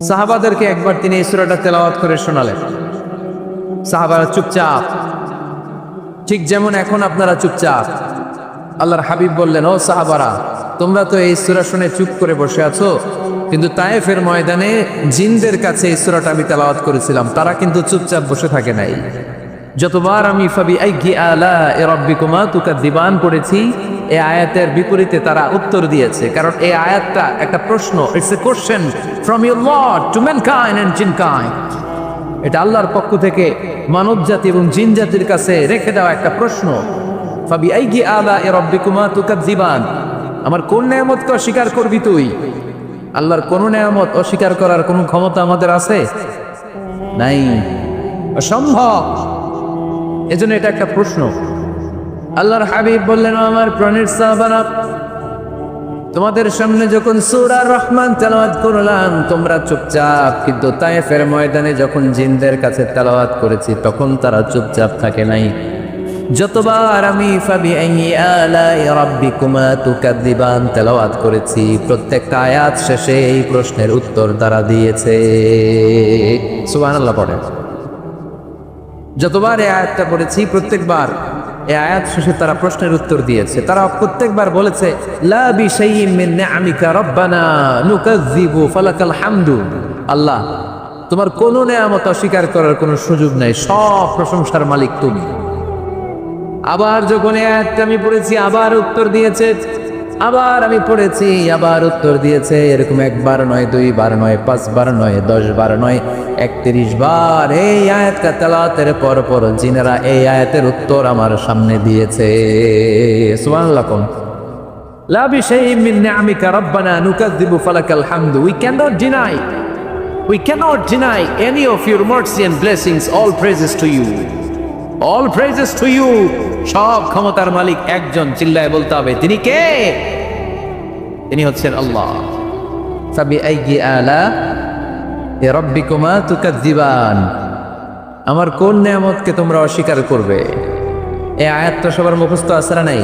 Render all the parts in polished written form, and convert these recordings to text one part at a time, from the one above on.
সাহাবাদেরকে একবার তিনি এই সূরাটা তেলাওয়াত করে শোনালেন। সাহাবারা চুপচাপ, ঠিক যেমন এখন আপনারা চুপচাপ। আল্লাহর হাবিব বললেন, ও সাহাবারা, তোমরা তো এই সূরা শুনে চুপ করে বসে আছো, কিন্তু তায়েফের ময়দানে জিনদের কাছে এই সূরাটা আমি তেলাওয়াত করেছিলাম, তারা কিন্তু চুপচাপ বসে থাকে নাই। যতবার আমি ফাবিআইয়ি আলাኢ রাব্বিকুমা তুকাযযিবান পড়েছি, এই আয়াতের বিপরীতে তারা উত্তর দিয়েছে, কারণ এই আয়াতটা একটা প্রশ্ন। It's a question from your lord to mankind and jinnkind. এটা আল্লাহর পক্ষ থেকে মানব জাতি এবং জিন জাতির কাছে রেখে দেওয়া একটা প্রশ্ন। ফাবিআইয়ি আলাኢ রাব্বিকুমা তুকাযযিবান, আমার কোন নেয়ামতকে অস্বীকার করবি তুই? আল্লাহর কোন নেয়ামত অস্বীকার করার কোন ক্ষমতা আমাদের আছে? নাই, অসম্ভব। এজন্য এটা একটা প্রশ্ন। আল্লাহর হাবিব বললেন, আমার প্রাণের সাহাবারা, তোমাদের সামনে যখন সূরা রহমান তেলাওয়াত করলাম তোমরা চুপচাপ, কিন্তু তায়েফের ময়দানে যখন জিনদের কাছে তেলাওয়াত করেছি তখন তারা চুপচাপ থাকে নাই। যতবার আমি ফাবিআইয়ি আলাኢ রাব্বিকুমা তুকাযযিবান তেলাওয়াত করেছি, প্রত্যেকটা আয়াত শেষে এই প্রশ্নের উত্তর তারা দিয়েছে। সুবহানাল্লাহ পড়েন। যতবার এই আয়াতটা পড়েছি প্রত্যেকবার এই আয়াত শেষে তারা প্রশ্নের উত্তর দিয়েছে। তারা প্রত্যেকবার বলেছে, লা বিশাইইন মিন নিআমিকা রাব্বানা নুকাযযিবু ফালাকাল হামদু। আল্লাহ, তোমার কোন নেয়ামত অস্বীকার করার কোনো সুযোগ নাই, সব প্রশংসার মালিক তুমি। আবার যখন এই আয়াতটা আমি পড়েছি আবার উত্তর দিয়েছে, আবার আমি পড়েছি আবার উত্তর দিয়েছে। এরকম একবার নয়, দুইবার নয়, 5 বার নয়, 10 বার নয়, 31 বার এই আয়াতটা তেলাওয়াতের পর পর জিনেরা এই আয়াতের উত্তর আমার সামনে দিয়েছে। সুবহানাল্লাহ। কোন লা বিশাইইন মিন নিআমিকা রাব্বানা নুকাযযিবু ফালাকাল হামদু। We cannot deny any of your mercy and blessings. All praises to you. All praises to you. সব ক্ষমতার মালিক একজন, চিল্লায় বলতে হবে, তিনি কে? তিনি হচ্ছেন আল্লাহ। ফাবিআইয়ি আলাኢ রাব্বিকুমা তুকাযযিবান, আমার কোন নেয়ামতকে তোমরা অস্বীকার করবে? এই আয়াতটা সবার মুখস্থ আছে না নাই?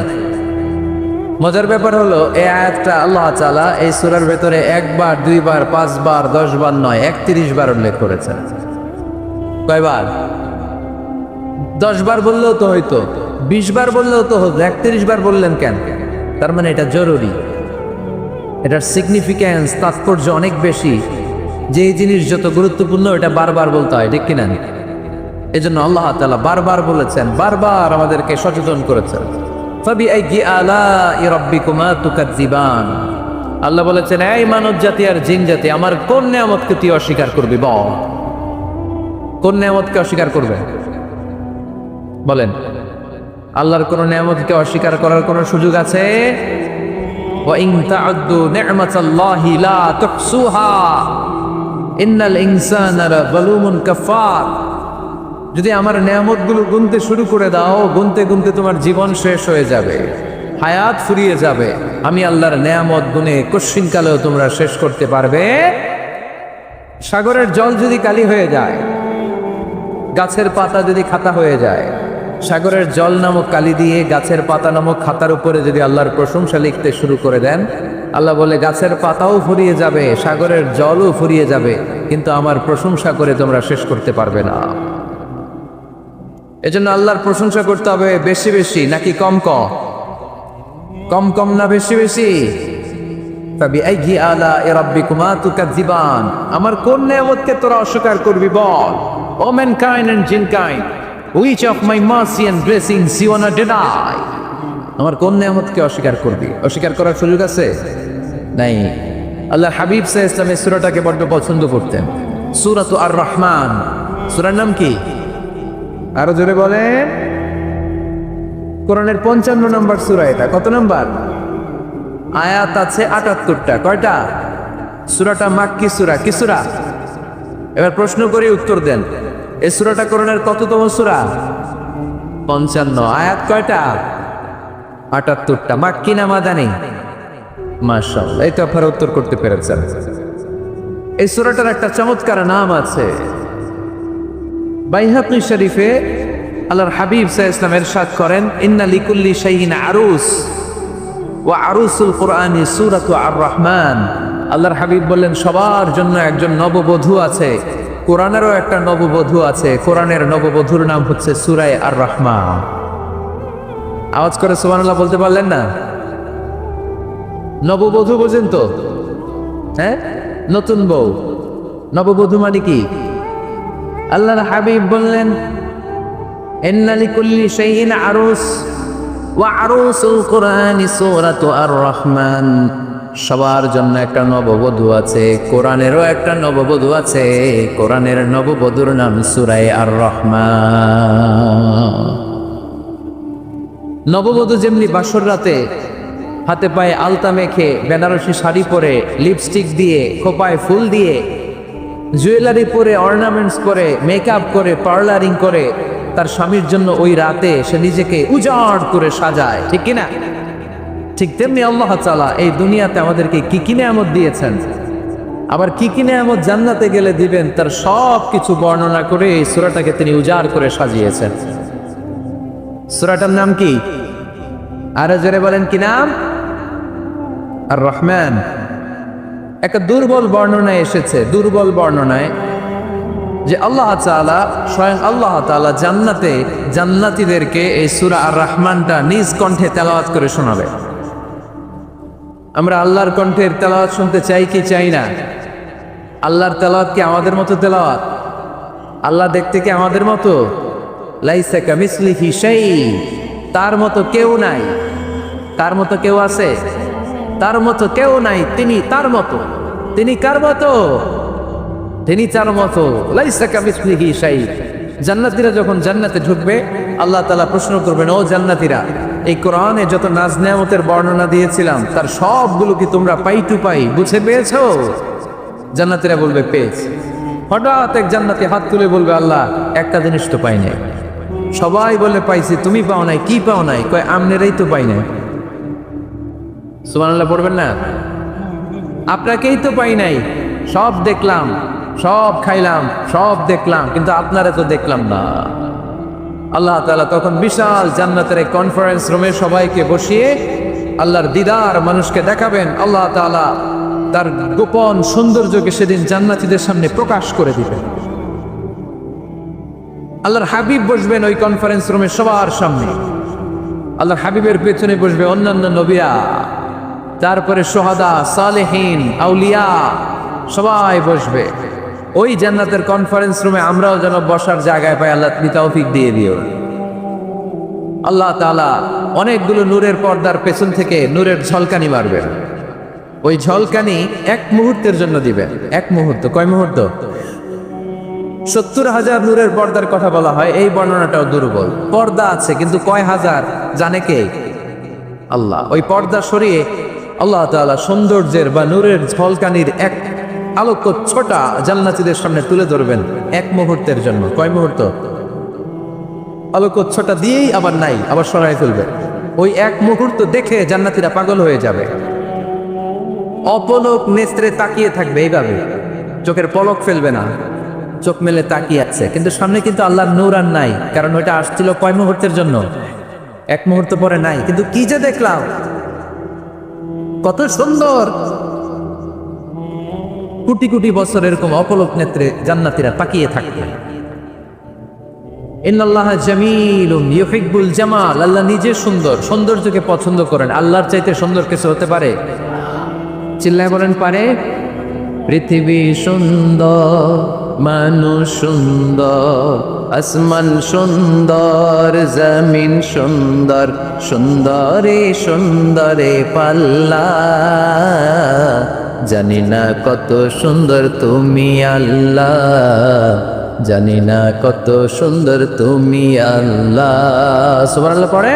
মজার ব্যাপার হলো, এই আয়াতটা আল্লাহ তাআলা এই সূরার ভেতরে 1 বার, 2 বার, 5 বার, 10 বার নয়, 31 বার উল্লেখ করেছেন। কয়বার? 10 বার বললেও তো হইতো, 20 বার বললেও তো হতো, 31 বার বললেন কেন? তার মানে এটা জরুরি, এটার সিগনিফিক্যান্স, তাৎপর্য অনেক বেশি। যে জিনিস যত গুরুত্বপূর্ণ এটা বারবার বলতে হয়, ঠিক কিনা? এজন্য আল্লাহ তাআলা বারবার বলেছেন, বারবার আমাদেরকে সচেতন করেছেন। ফাবিআইয়ি আলাኢ রাব্বিকুমা তুকাযযিবান। আল্লাহ বলেছেন, এই মানব জাতি আর জিন জাতি, আমার কোন নেয়ামতকে তুই অস্বীকার করবি? বল, কোন নেয়ামতকে অস্বীকার করবে? বলেন, আল্লাহর কোন নেয়ামতকে অস্বীকার করার কোন সুযোগ আছে? ওয়া ইন তা'উদ্দু নি'মাতাল্লাহি লা তুহসুহা ইন্নাল ইনসানা লাযালুমুন কাফার। যদি আমার নেয়ামতগুলো গুনতে শুরু করে দাও, গুনতে গুনতে তোমার জীবন শেষ হয়ে যাবে, হায়াত ফুরিয়ে যাবে। আমি আল্লাহর নেয়ামত গুনে কশ্চিনকালেও তোমরা শেষ করতে পারবে? সাগরের জল যদি কালি হয়ে যায়, গাছের পাতা যদি খাতা হয়ে যায়, সাগরের জল নামক কালি দিয়ে গাছের পাতা নামক খাতার উপরে যদি আল্লাহর প্রশংসা লিখতে শুরু করে দেন, আল্লাহ বলে গাছের পাতাও ফুরিয়ে যাবে, সাগরের জলও ফুরিয়ে যাবে, কিন্তু আমার প্রশংসা করে তোমরা শেষ করতে পারবে না। এজন্য আল্লাহর প্রশংসা করতে হবে বেশি বেশি নাকি কম কম? কম কম না বেশি বেশি? ফাবিআইয়ি আলাኢ রাব্বিকুমা তুকাযযিবান, আমার কোন নেয়ামতকে তোরা অস্বীকার করবি? বল, O mankind and jinnkind, which of my mercy and blessings you wanna deny? আমার কোন নেয়ামতকে অস্বীকার করবি? অস্বীকার করার সুযোগ আছে? নাই। আল্লাহ হাবিব সাল্লাল্লাহু আলাইহি ওয়াসাল্লাম এই সূরাটাকে বড় পছন্দ করতেন। সূরাতু আর রহমান। সূরার নাম কি? আরো জোরে বলেন। কোরআনের 55 নম্বর সূরা এটা। কত নম্বর? আয়াত আছে 78টা। কয়টা? সূরাটা মাক্কি সূরা। কি সূরা? এবার প্রশ্ন করে উত্তর দেন। এই সূরাটা কোরআনের কততম সূরা? 55। আয়াত কয়টা? 78টা। মাক্কি না মাদানী? মাশাআল্লাহ, এই তো আপনারা উত্তর করতে পেরেছেন। এই সূরাটার একটা চমৎকার নাম আছে। বাইহাকী শরীফে আল্লাহর হাবিব সাল্লাল্লাহু আলাইহি ওয়াসাল্লাম ইরশাদ করেন, ইন্না লিকুল্লি শাইইন আরুস ওয়া আরুসুল কুরআনি সূরাতু আর রহমান। আল্লাহর হাবিব বললেন সবার জন্য একজন নববধূ আছে, কোরআনেরও একটা নববধূ আছে। কোরআনের নববধূর নাম হচ্ছে সূরা আর রহমান। আওয়াজ করে সুবহানাল্লাহ বলতে পারলেন না? নববধূ বোঝেন তো? হ্যাঁ, নতুন বউ। নববধূ মানে কি? আল্লাহর হাবিব বললেন ইন্না লিকুল্লি শাইইন আরুস ওয়া আরুসুল কুরআনি সূরাতু আর রহমান। সবার জন্য একটা নববধূ আছে, কোরআনেরও একটা নববধূ আছে। কোরআনের নববধূর নাম সূরা আর রহমান। নববধূ যেমনি বাসর রাতে হাতে পায়ে আলতা মেখে, বেনারসি শাড়ি পরে, লিপস্টিক দিয়ে, খোপায় ফুল দিয়ে, জুয়েলারি পরে, অর্নামেন্টস করে, মেকআপ করে, পার্লারিং করে তার স্বামীর জন্য ওই রাতে সে নিজেকে উজাড় করে সাজায়, ঠিক কিনা? ঠিক তেমনি আল্লাহ তাআলা এই দুনিয়াতে আমাদেরকে কি কি নেয়ামত দিয়েছেন, আবার কি কি নেয়ামত জান্নাতে গেলে দিবেন, তার সব কিছু বর্ণনা করে এই সূরাটাকে তিনি উজাড় করে সাজিয়েছেন। সূরাটার নাম কি? আরো জোরে বলেন, কি নাম? আর রহমান। একটা দুর্বল বর্ণনায় এসেছে, দুর্বল বর্ণনায়, যে আল্লাহ তাআলা, স্বয়ং আল্লাহ তাআলা জান্নাতে জান্নাতীদেরকে এই সূরা আর রহমানটা নিজ কণ্ঠে তেলাওয়াত করে শোনাবে। আমরা আল্লাহর কণ্ঠের তেলাওয়াত শুনতে চাই কি চাই না? আল্লাহর তেলাওয়াত কি আমাদের মতো তেলাওয়াত? আল্লাহ দেখতে কি আমাদের মতো? লাইসা কামিসলিহি শাই, তার মতো কেউ নাই। তার মতো কেউ আছে? তার মতো কেউ নাই। তিনি তার মতো। তিনি কার মতো? তিনি তার মতো। লাইসা কামিসলিহি শাই। জান্নাতীরা যখন জান্নাতে ঢুকবে, আল্লাহ তাআলা প্রশ্ন করবেন, ও জান্নাতীরা, এই কোরআনে যত নাজ নেয়ামতের বর্ণনা দিয়েছিলাম তার সবগুলো কি তোমরা পাই টু পাই বুঝে পেয়েছো? জান্নাতীরা বলবে পেয়েছি। হঠাৎ এক জান্নাতি হাত তুলে বলবে, আল্লাহ একটা জিনিস তো পাই নাই। সবাই বলে পাইছি, তুমি পাও নাই। কি পাও নাই? কয় আমনেরাই তো পাই নাই। সুবহানাল্লাহ পড়বেন না? আপনাকেই তো পাই নাই। সব দেখলাম, সব খাইলাম, সব দেখলাম, কিন্তু আপনারা তো দেখলাম না। আল্লাহ তাআলা তখন বিশাল জান্নাতের এক কনফারেন্স রুমে সবাইকে বসিয়ে আল্লাহর দিদার মানুষকে দেখাবেন। আল্লাহ তাআলা তার গোপন সৌন্দর্যকে সেদিন জান্নাতীদের সামনে প্রকাশ করে দিবেন। আল্লাহর হাবিব বসবেন ওই কনফারেন্স রুমে সবার সামনে। আল্লাহর হাবিবের পেছনে বসবে অন্যান্য নবীরা, তারপরে শুহাদা, সালেহীন, আউলিয়া সবাই বসবে। ওই জান্নাতের কনফারেন্স রুমে আমরাও যেন বসার জায়গায় পাই, আল্লাহ তুমি তৌফিক দিয়ে দিও। আল্লাহ তাআলা অনেকগুলো নূরের পর্দার পেছন থেকে নূরের ঝলকানি মারবেন। ওই ঝলকানি এক মুহূর্তের জন্য দিবেন। এক মুহূর্ত। কয় মুহূর্ত? 70,000 নূরের পর্দার কথা বলা হয়। এই বর্ণনাটাও দুর্বল। পর্দা আছে কিন্তু কয় হাজার জানে কে? আল্লাহ। ওই পর্দা সরিয়ে আল্লাহ তাআলা সৌন্দর্যের বা নূরের ঝলকানির এক আলোক ছোটা জান্নাতীদের সামনে তুলে ধরবেন এক মুহূর্তের জন্য। কয় মুহূর্ত? আলোক ছোটা দিয়েই আবার নাই, আবার সরাই ফেলবে। ওই এক মুহূর্ত দেখে জান্নাতীরা পাগল হয়ে যাবে, অপলক নেত্রে তাকিয়ে থাকবে। এইভাবে চোখের পলক ফেলবে না, চোখ মেলে তাকিয়ে আছে। কিন্তু সামনে কিন্তু আল্লাহর নূর আর নাই, কারণ ওইটা আসছিল কয় মুহূর্তের জন্য? এক মুহূর্ত পরে নাই। কিন্তু কি যে দেখলাম, কত সুন্দর! কোটি কোটি বছর এরকম অপলক নেত্রে জান্নাতীরা তাকিয়ে থাকবে। ইন্নাল্লাহা জামিলুন ইউহিব্বুল জামাল। আল্লাহ নিজে সুন্দর, সৌন্দর্যকে পছন্দ করেন। আল্লাহর চাইতে সুন্দর কিছু হতে পারে? চিল্লায় বলেন, পারে? পৃথিবী সুন্দর, মানুষ সুন্দর, আসমান সুন্দর, জমিন সুন্দর, সুন্দরে সুন্দরে পাল্লা। জানি না কত সুন্দর তুমি আল্লাহ, জানি না কত সুন্দর তুমি আল্লাহ। সুবহানাল্লাহ পড়ে।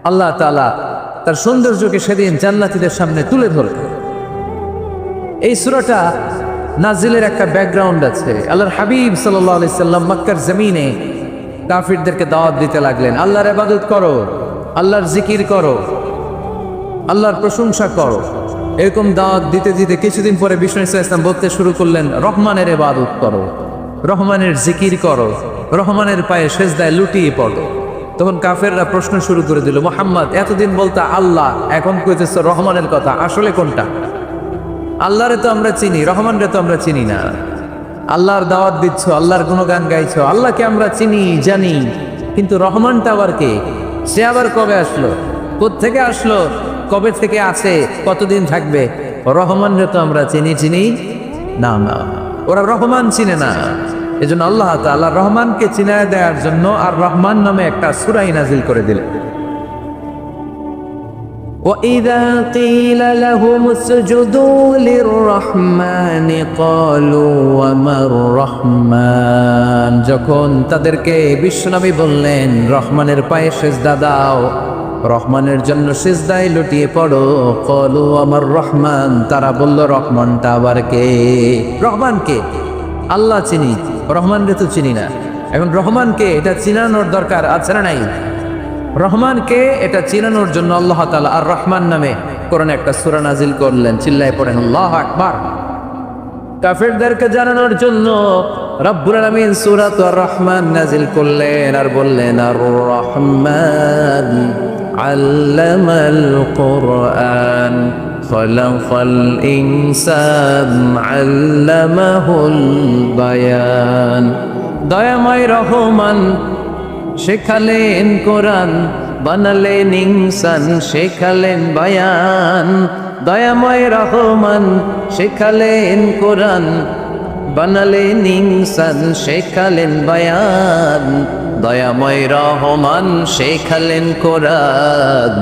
আল্লাহ তাআলা তার সৌন্দর্যকে সেদিন জান্নাতীদের সামনে তুলে ধরবে। এই সূরাটা নাজিলের একটা ব্যাকগ্রাউন্ড আছে। আল্লাহর হাবিব সাল্লাল্লাহু আলাইহি সাল্লাম মক্কার জমিনে কাফিরদেরকে দাওয়াত দিতে লাগলেন, আল্লাহর ইবাদত করো, আল্লাহর জিকির করো, আল্লাহর প্রশংসা করো। এরকম দাওয়াত দিতে দিতে কিছুদিন পরে বিষ্ণু ইসলাম বলতে শুরু করলেন, রহমানের ইবাদত করো, রহমানের জিকির করো, রহমানের পায়ে সেজদায় লুটিয়ে পড়ো। তখন কাফেররা প্রশ্ন শুরু করে দিল, মুহাম্মদ এতদিন বলতে আল্লাহ, এখন কইতেছ রহমানের কথা, আসলে কোনটা? আল্লাহরে তো আমরা চিনি, রহমানরে তো আমরা চিনি না। আল্লাহর দাওয়াত দিচ্ছ, আল্লাহর গুণগান গাইছো, আল্লাহকে আমরা চিনি জানি, কিন্তু রহমানটা আবার কে? সে আবার কবে আসলো, কোত্থেকে আসলো, কবে থেকে আছে, কতদিন থাকবে? রহমানরে তো আমরা চিনি না। ওরা রহমান চিনে না। এজন্য আল্লাহ তাআলা রহমানকে চিনায় দেওয়ার জন্য আর রহমান নামে একটা সূরা নাজিল করে দিলেন। وَإِذَا قِيلَ لَهُمُ اسْجُدُوا لِلرَّحْمَنِ قَالُوا وَمَا الرَّحْمَنُ, যখন তাদেরকে বিশ্বনবী বললেন রহমানের পায়ে সিজদা দাও, রহমানের জন্য সিজদায় লুটিয়ে পড়ো, قَالُوا وَمَا الرَّحْمَنُ, তারা বলল রহমানটা আবার কে? রহমান কে? আল্লাহ চিনি, রহমানরে তো চিনি না। এখন রহমানকে এটা চিনানোর দরকার আছে না নাই? রহমানকে এটা চিনানোর জন্য আল্লাহ তাআলা আর রহমান নামে কোরআনে একটা সূরা নাজিল করলেন। চিল্লায় পড়েন আল্লাহু আকবার। কাফেরদেরকে জানানোর জন্য রব্বুল আলামিন সূরাত আর রহমান নাজিল করলেন আর বললেন আর রহমান আল্লামাল কুরআন খালাকাল ইনসান আল্লামাহুল বায়ান। দয়াময় রহমান শেখালেন কোরআন, বানালেন ইনসান, শেখালেন বায়ান। দয়াময় রহমান শেখালেন কোরআন, বানালেন ইনসান, শেখালেন বায়ান। দয়াময় রহমান শেখালেন কোরআন,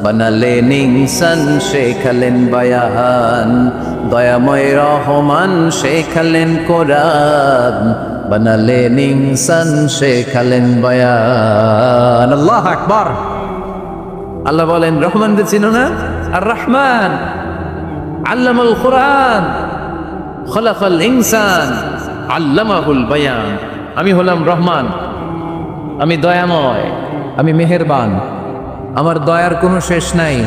বানালেন ইনসান, শেখালেন বায়ান। দয়াময় রহমান শেখালেন কোরআন, বানালেন ইনসান, শেখালেন বায়ান। আল্লাহু আকবার। আল্লাহ বলেন রহমানকে চিনো না? আর রহমান আল্লামাল কুরআন খালাকাল ইনসান আল্লামাহুল বায়ান। আমি হলাম রহমান, আমি দয়াময়, আমি মেহেরবান। আমার দয়ার কোনো শেষ নাই,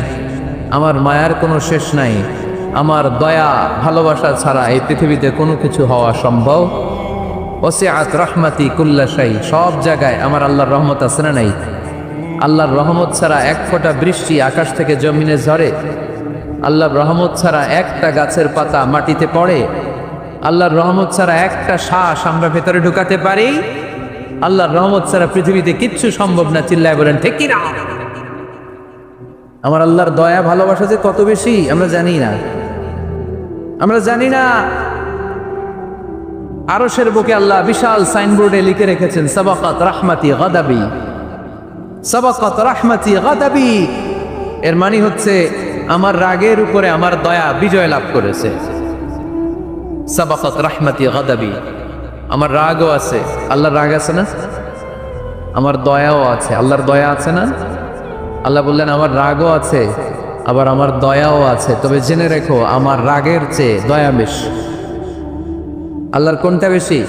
আমার মায়ার কোনো শেষ নাই। আমার দয়া ভালোবাসা ছাড়া এই পৃথিবীতে কোনো কিছু হওয়া সম্ভব। ওয়াসিআত রাহমাতি কুল্লা শাই, সব জায়গায় আমার আল্লাহর রহমত আছে না নাই? আল্লাহর রহমত ছাড়া এক ফোঁটা বৃষ্টি আকাশ থেকে জমিনে ঝরে, আল্লাহর রহমত ছাড়া একটা গাছের পাতা মাটিতে পড়ে, আল্লাহর রহমত ছাড়া একটা শ্বাস আমরা ভেতরে ঢুকাতে পারি, আল্লাহর রহমত ছাড়া পৃথিবীতে কিচ্ছু সম্ভব না। চিল্লায় বলেন ঠিক কি না? আমার আল্লাহর দয়া ভালোবাসা যে কত বেশি আমরা জানি না, আমরা জানি না। আরশের বুকে আল্লাহ বিশাল সাইনবোর্ডে লিখে রেখেছেন সাবাকাত রাহমাতি গাদাবি, সাবাকাত রাহমাতি গাদাবি। এর মানে হচ্ছে আমার রাগের উপরে আমার দয়া বিজয় লাভ করেছে। সাবাকাত রাহমাতি গাদাবি, আমার রাগও আছে, আল্লাহর রাগ আছে না? আমার দয়াও আছে, আল্লাহর দয়া আছে না? আল্লাহ বললেন আমার রাগও আছে, আবার আমার দয়াও আছে। তবে জেনে রেখো আমার রাগের চেয়ে দয়া বেশি। আল্লাহর কোনটা বেশি?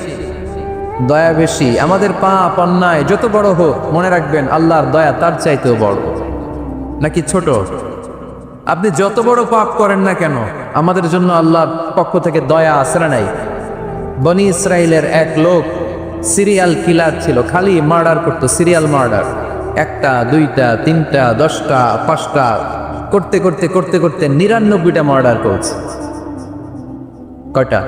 দয়া বেশি। আমাদের পাপ অন্যায় যত বড় হোক, মনে রাখবেন আল্লাহর দয়া তার চাইতেও বড়। নাকি ছোট? আপনি যত বড় পাপ করেন না কেন, আমাদের জন্য আল্লাহর পক্ষ থেকে দয়া আছে না নাই? বনি ইসরাইলের এক লোক সিরিয়াল কিলার ছিল, খালি মার্ডার করতো, সিরিয়াল মার্ডার। একটা, দুইটা, তিনটা, 10টা, 5টা করতে করতে করতে করতে 99টা মার্ডার করছে। কয়টা?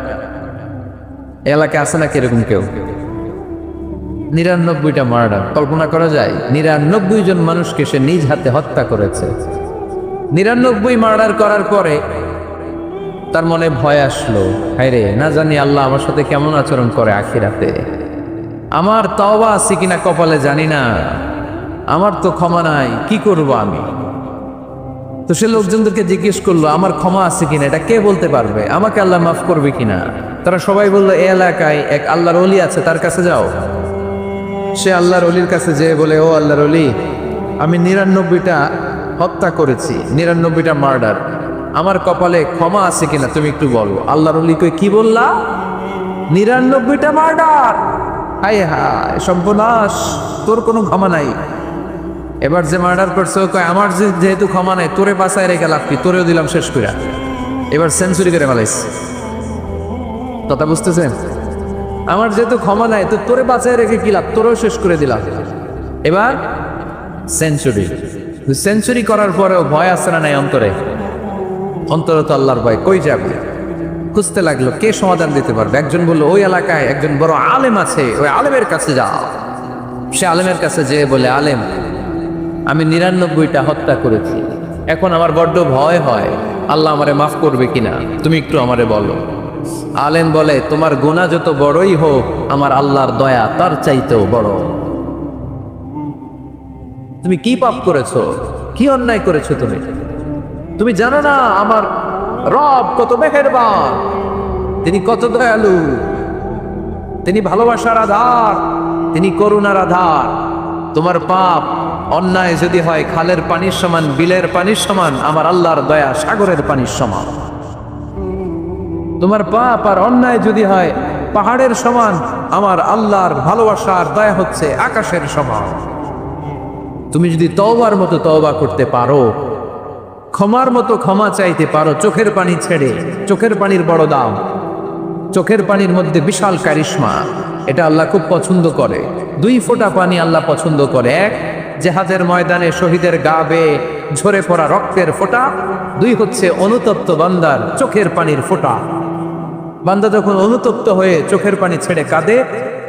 এলাকায় আছে না কিরকম কেউ? 99টা মার্ডার। কল্পনা করা যায়? 99 জন মানুষকে সে নিজ হাতে হত্যা করেছে। 99 মার্ডার করার পরে তার মনে ভয় আসলো, হায়রে না জানি আল্লাহ আমার সাথে কেমন আচরণ করে আখিরাতে। আমার তওবা আছে কিনা কপালে জানি না, আমার তো ক্ষমা নাই, কি করব আমি? তো সে লোকজনদেরকে জিজ্ঞেস করলো আমার ক্ষমা আছে কিনা, এটা কে বলতে পারবে? আমাকে আল্লাহ মাফ করবে কিনা? তারা সবাই বললো এই এলাকায় এক আল্লাহর ওলি আছে, তার কাছে যাও। সে আল্লাহর ওলির কাছে যেয়ে বলে, ও আল্লাহর ওলি, আমি 99টা হত্যা করেছি, 99টা মার্ডার, আমার কপালে ক্ষমা আছে কিনা তুমি একটু বলো। আল্লাহর ওলি কই, কি বললা? 99টা মার্ডার? হায় হায় সর্বনাশ, তোর কোনো ক্ষমা নাই। এবার যে মার্ডার করছে ও কয়, আমার যেহেতু ক্ষমা নাই, তোরে বাঁচায় রেখে লাভ কি, তোরেও দিলাম শেষ করে। এবার সেঞ্চুরি করে ফেলাইছে। কথা বুঝতেছেন? আমার যেহেতু ক্ষমা নাই, তো তোরে বাঁচায় রেখে কি লাভ, তোরেও শেষ করে দিলাম। এবার সেঞ্চুরি। সেঞ্চুরি করার পরেও ভয় আসে না নাই অন্তরে? অন্তরে তো আল্লাহর ভয়, কই যাবে? খুঁজতে লাগলো কে সমাধান দিতে পারবে। একজন বললো ওই এলাকায় একজন বড় আলেম আছে, ওই আলেমের কাছে যাও। সে আলেমের কাছে যেয়ে বলে, আলেম, আমি 99টা হত্যা করেছি, এখন আমার বড্ড ভয় হয়, আল্লাহ আমারে মাফ করবে কিনা, তুমি একটু আমারে বলো। আলেম বলে, তোমার গুনাহ যত বড়ই হোক, আমার আল্লাহর দয়া তার চাইতেও বড়। তুমি কি পাপ করেছো, কি অন্যায় করেছো? তুমি জানো না আমার রব কত মেহেরবান, তিনি কত দয়ালু, তিনি ভালোবাসার আধার, তিনি করুণার আধার। তোমার পাপ অন্যায় যদি হয় খালের পানির সমান, বিলের পানির সমান, আমার আল্লাহর দয়া সাগরের পানির সমান। তোমার পাপ আর অন্যায় যদি হয় পাহাড়ের সমান, আমার আল্লাহর ভালোবাসার দয়া হচ্ছে আকাশের সমান। তুমি যদি তওবার মতো তওবা করতে পারো, ক্ষমার মতো ক্ষমা চাইতে পারো, চোখের পানি ছেড়ে, চোখের পানির বড় দাম, চোখের পানির মধ্যে বিশাল কারিশমা, এটা আল্লাহ খুব পছন্দ করে। 2 ফোঁটা পানি আল্লাহ পছন্দ করে। এক, জেহাদের ময়দানে শহীদের গা বেয়ে ঝরে পড়া রক্তের ফোঁটা। 2 হচ্ছে অনুতপ্ত বান্দার চোখের পানির ফোঁটা। বান্দা যখন অনুতপ্ত হয়ে চোখের পানি ছেড়ে কাঁদে,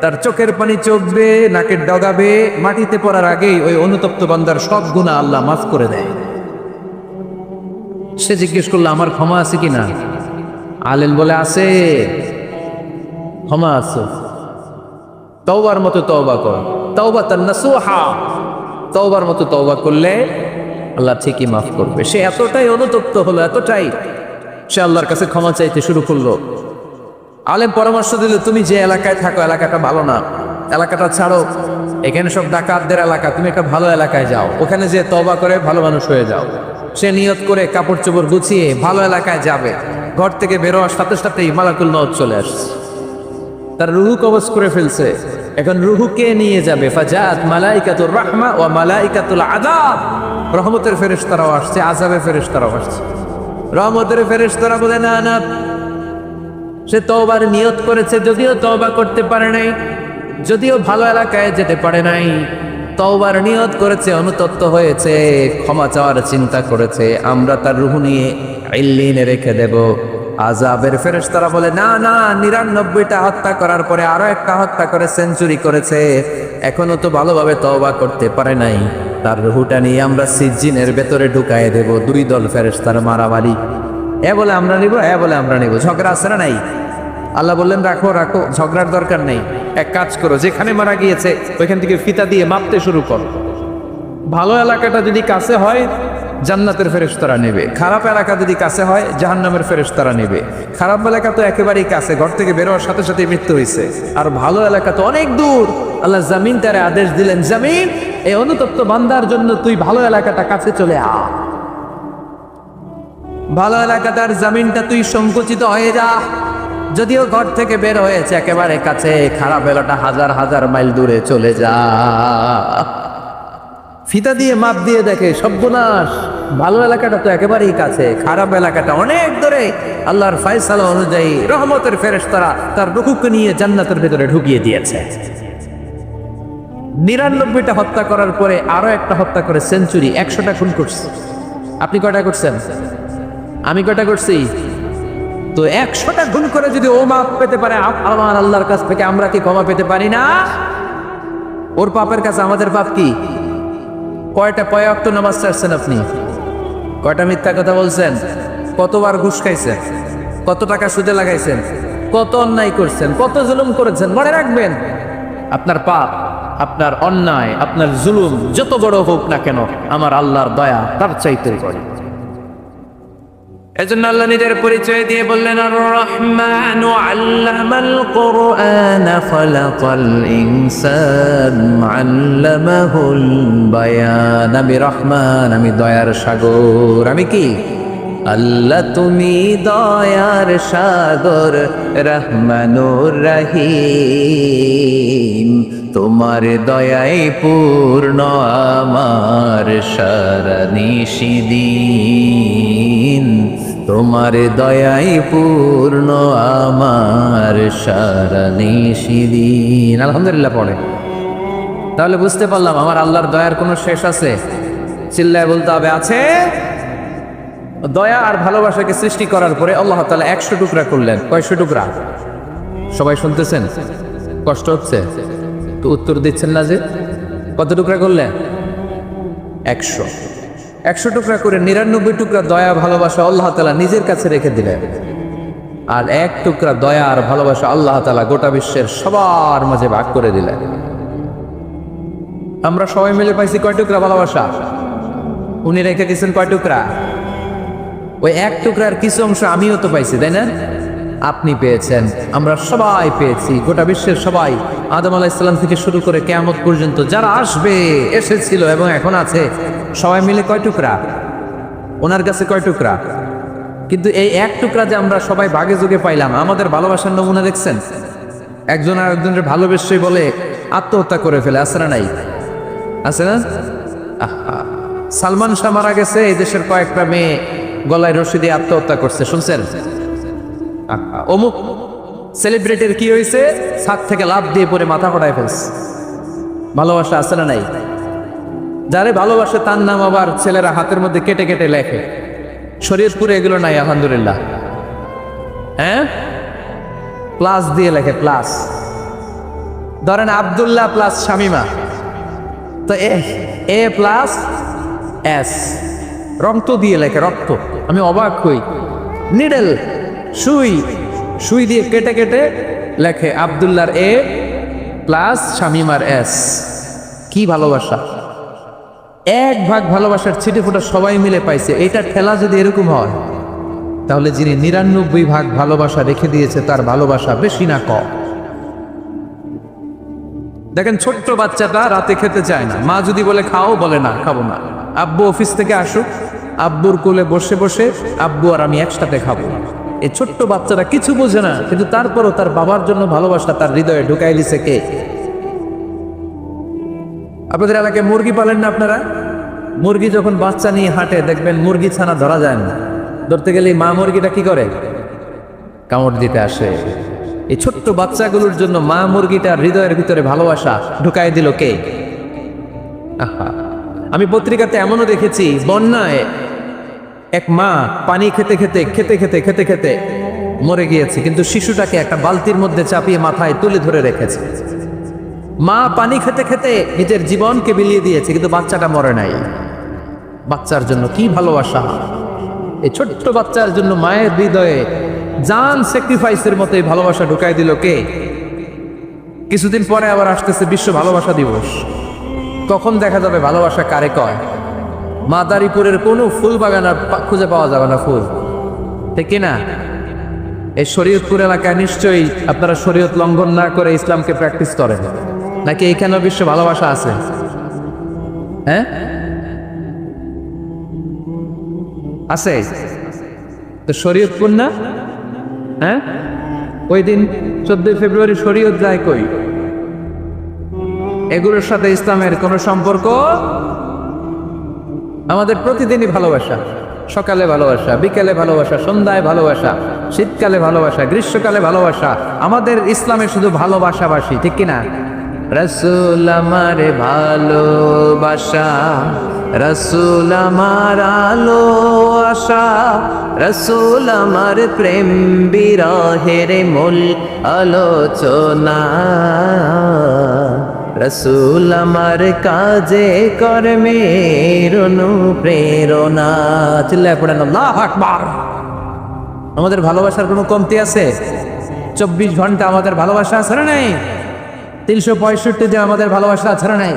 তার চোখের পানি চোখ বেয়ে নাকের ডগা বেয়ে মাটিতে পড়ার আগেই ওই অনুতপ্ত বান্দার সব গুনাহ আল্লাহ মাফ করে দেয়। সে জিজ্ঞেস করলো, আমার ক্ষমা আছে কিনা? আলেম বলে, আছে, ক্ষমা আছে। তওবার মতো তওবা কর, তাওবাতান নাসুহা, তওবার মতো তওবা করলে আল্লাহ ঠিকই মাফ করবে। সে এতটাই অনুতপ্ত হলো, এতটাই, সে আল্লাহর কাছে ক্ষমা চাইতে শুরু করলো। আলেম পরামর্শ দিল, তুমি যে এলাকায় থাকো এলাকাটা ভালো না, এলাকাটা ছাড়ো, এখানে সব ডাকাতদের এলাকা, তুমি একটা ভালো এলাকায় যাও, ওখানে যে তওবা করে ভালো মানুষ হয়ে যাও। সে নিয়ত করে কাপড় চোপড় গুছিয়ে ভালো এলাকায় যাবে, ঘর থেকে বেরোয়ার সাথে সাথেই মালাকুল মউত চলে আসছে, তার রুহু কবজ করে ফেলছে। এখন রুহুকে নিয়ে যাবে, ফাজাত মালাইকাতুর রাহমা ওয়া মালাইকাতুল আযাব, রহমতের ফেরেশতারাও আসছে, আযাবের ফেরেশতারাও আসছে। রহমতের ফেরেশতারা বলে, না না, সে তওবার নিয়ত করেছে, যদিও তওবা করতে পারে নাই, যদিও ভালো এলাকায় যেতে পারে নাই, তওবার নিয়ত করেছে, অনুতপ্ত হয়েছে, ক্ষমা চাওয়ার চিন্তা করেছে, আমরা তার রুহ নিয়ে ইল্লিনে রেখে দেব। আযাবের ফেরেশতারা বলে, না না, 99টা হত্যা করার পরে আরো একটা হত্যা করে সেঞ্চুরি করেছে, এখনো তো ভালোভাবে তওবা করতে পারে নাই, তার রুহটা নিয়ে আমরা সিজ্জিনের ভেতরে ঢুকায় দেব। 2 দল ফেরেশতার মারামারি, এ বলে আমরা নিব, এ বলে আমরা নিব, ঝগড়া আছে না নাই? আল্লাহ বললেন, রাখো রাখো, ঝগড়ার দরকার নেই, এক কাজ করো, যেখানে মারা গিয়েছে ওইখান থেকে ফিতা দিয়ে মাপতে শুরু করো। ভালো এলাকাটা যদি কাছে হয় জান্নাতের ফেরেশতারা নেবে, খারাপ এলাকা যদি কাছে হয় জাহান্নামের ফেরেশতারা নেবে। খারাপ এলাকা তো একেবারেই কাছে, ঘর থেকে বেরোয়ার সাথে সাথে মৃত্যু হয়েছে, আর ভালো এলাকা তো অনেক দূর। আল্লাহ জামিন তারে আদেশ দিলেন, জামিন, এই অনুতপ্ত বান্দার জন্য তুই ভালো এলাকাটা কাছে চলে আ, ভালো এলাকাটার জামিনটা তুই সংকুচিত হয়ে যা, যদিও ঘর থেকে বের হয়েছে একেবারে কাছে, খারাপ এলাকাটা হাজার হাজার মাইল দূরে চলে যা। ফিতা দিয়ে মাপ দিয়ে দেখে সর্বনাশ, ভালো এলাকাটা তো একেবারেই কাছে, খারাপ এলাকাটা অনেক দূরে। আল্লাহর ফয়সালা অনুযায়ী রহমতের ফেরেশতারা তার রুহুকে নিয়ে জান্নাতের ভেতরে ঢুকিয়ে দিয়েছে। 99টা হত্যা করার পরে আরো একটা হত্যা করে সেঞ্চুরি, 100টা খুন করছে। আপনি কয়টা করছেন? আমি কয়টা করছি? তো 100টা খুন করে যদি ও মাপ পেতে পারে আমার আল্লাহর কাছ থেকে, আমরা কি ক্ষমা পেতে পারি না? ওর পাপের কাছে আমাদের পাপ কি? কয়টা ওয়াক্ত নামাজ ছাড়ছেন আপনি? কয়টা মিথ্যা কথা বলছেন? কতবার ঘুষ খাইছেন? কত টাকা সুদে লাগাইছেন? কত অন্যায় করছেন? কত জুলুম করেছেন? মনে রাখবেন, আপনার পাপ, আপনার অন্যায়, আপনার জুলুম যত বড় হোক না কেন, আমার আল্লাহর দয়া তার চাইতে বড়। এজন্য আল্লাহ নিজের পরিচয় দিয়ে বললেন, আর রহমানু আল্লামাল কুরআন খালাকাল ইনসান আল্লামাহুল বায়ান। আমি রহমান, আমি দয়ার সাগর। আমি কি? আল্লাহ তুমি দয়ার সাগর, রহমানুর রহিম, তোমার দয়াই পূর্ণ আমার সারা নিশিদিন, তোমার দয়াই পূর্ণ আমার সারা নিশিদিন। আলহামদুলিল্লাহ পড়ে। তাহলে বুঝতে পারলাম আমার আল্লাহর দয়ার কোনো শেষ আছে? চিল্লায় বলতে হবে, আছে। দয়া আর ভালোবাসাকে সৃষ্টি করার পরে আল্লাহ তাআলা 100 টুকরা করলেন। কয়শো টুকরা? সবাই শুনতেছেন? কষ্ট হচ্ছে তো? উত্তর দিচ্ছেন না যে। কত টুকরা করলেন? 100 টুকরা করে 99 টুকরা দয়া ভালোবাসা আল্লাহ তাআলা নিজের কাছে রেখে দিলেন, আর 1 টুকরা দয়া আর ভালোবাসা আল্লাহ তাআলা গোটা বিশ্বের সবার মাঝে ভাগ করে দিলেন। আমরা সবাই মিলে পাইছি কয় টুকরা ভালোবাসা? উনি রেখে দিয়েছেন কয় টুকরা? ওই 1 টুকরার কিছু অংশ আমিও তো পাইছি, তাই না? আপনি পেয়েছেন, আমরা সবাই পেয়েছি, গোটা বিশ্বের সবাই, আদম আলাইহিস সালাম থেকে শুরু করে কিয়ামত পর্যন্ত যারা আসবে, এসেছিল এবং এখন আছে, সবাই মিলে কয় টুকরা? ওনার কাছে কয় টুকরা? কিন্তু এই 1 টুকরা যে আমরা সবাই ভাগে যোগে পাইলাম, আমাদের ভালোবাসার নমুনা দেখছেন? একজন আর একজনের ভালোবেসে বলে আত্মহত্যা করে ফেলে, আছে না নাই? আছে না? সালমান শাহ মারা গেছে, এই দেশের কয়েকটা মেয়ে গলায় রশি দিয়ে আত্মহত্যা করছে, শুনছেন? অমুক সেলিব্রিটির কি হয়েছে, ছাদ থেকে লাফ দিয়ে পরে মাথা ফোটায় ফেলছে। ভালোবাসা আছে না নাই? যারে ভালোবাসে তার নাম আবার ছেলেরা হাতের মধ্যে কেটে কেটে লেখে। শরীয়তপুরে এগুলো নাই আলহামদুলিল্লাহ। হ্যাঁ, প্লাস দিয়ে লেখে, প্লাস। ধরেন আব্দুল্লাহ প্লাস শামিমা, তো এ প্লাস এস, রক্ত দিয়ে লেখে, রক্ত। আমি অবাক হই, নিডেল সুই দিয়ে কেটে কেটে লেখে আব্দুল্লাহর এ প্লাস শামিমার এস। কি ভালোবাসা! 1 ভাগ ভালোবাসার ছিটে ফোটা সবাই মিলে পাইছে। এটা ঠেলা যদি এরকম হয়, তাহলে যিনি 99 ভাগ ভালোবাসা রেখে দিয়েছে তার ভালোবাসা বেশি না কম? দেখেন, ছোট্ট বাচ্চাটা রাতে খেতে চায় না, মা যদি বলে খাও, বলে না, খাবো না। আব্বু অফিস থেকে আসুক, আব্বুর কোলে বসে বসে আব্বু আর আমি একসাথে খাবো। এই ছোট্ট বাচ্চারা কিছু বোঝে না, কিন্তু তারপরও তার বাবার জন্য ভালোবাসা তার হৃদয়ে ঢুকাই দিছে কে? আপনাদের এলাকায় মুরগি পালেন না আপনারা? মুরগি যখন বাচ্চা নিয়ে হাঁটে, দেখবেন মুরগি ছানা ধরা যায় না, ধরতে গেলে মা মুরগিটা কি করে? কামড় দিতে আসে। এই ছোট্ট বাচ্চাগুলোর জন্য মা মুরগিটার হৃদয়ের ভিতরে ভালোবাসা ঢুকাই দিল কে? আমি পত্রিকাতে এমনও দেখেছি, বন্যায় এক মা পানি খেতে খেতে খেতে খেতে খেতে খেতে মরে গিয়েছে, কিন্তু শিশুটাকে একটা বালতির মধ্যে চাপিয়ে মাথায় তুলে ধরে রেখেছে। মা পানি খেতে খেতে নিজের জীবনকে বিলিয়ে দিয়েছে, কিন্তু বাচ্চাটা মরে নাই। বাচ্চার জন্য কি ভালোবাসা! এই ছোট্ট বাচ্চার জন্য মায়ের হৃদয়ে জান স্যাক্রিফাইসের মতো এই ভালোবাসা ঢুকাই দিল কে? কিছুদিন পরে আবার আসতেছে বিশ্ব ভালোবাসা দিবস। তখন দেখা যাবে ভালোবাসা কারে কয়। মাদারীপুরের কোনো ফুল বাগান আর খুঁজে পাওয়া যাবে না ফুল, ঠিক কিনা? এই শরীয়তপুর এলাকায় নিশ্চয়ই আপনারা শরীয়ত লঙ্ঘন না করে ইসলামকে প্র্যাকটিস করেন, নাকি এখানেও বিশ্ব ভালোবাসা আছে? হ্যাঁ, আছে তো। শরীয়তপুর না? হ্যাঁ, ওই দিন 14 ফেব্রুয়ারি শরীয়ত যায় কই? এগুলোর সাথে ইসলামের কোনো সম্পর্ক? আমাদের প্রতিদিনই ভালোবাসা, সকালে ভালোবাসা, বিকেলে ভালোবাসা, সন্ধ্যায় ভালোবাসা, শীতকালে ভালোবাসা, গ্রীষ্মকালে ভালোবাসা। আমাদের ইসলামে শুধু ভালোবাসাবাসি, ঠিক কিনা? রাসূল আমার ভালোবাসা, রাসূল আমার আলো আশা, রাসূল আমার প্রেম বিরহের মূল আলোচনা, রাসূল আমার কাজে কর্মের অনুপ্রেরণা। চিল্লায় পড়েন আল্লাহু আকবার। আমাদের ভালোবাসার কোনো কমতি আছে? 24 ঘন্টা আমাদের ভালোবাসা আছে না নাই? 365 দিন আমাদের ভালোবাসা আছে না নাই?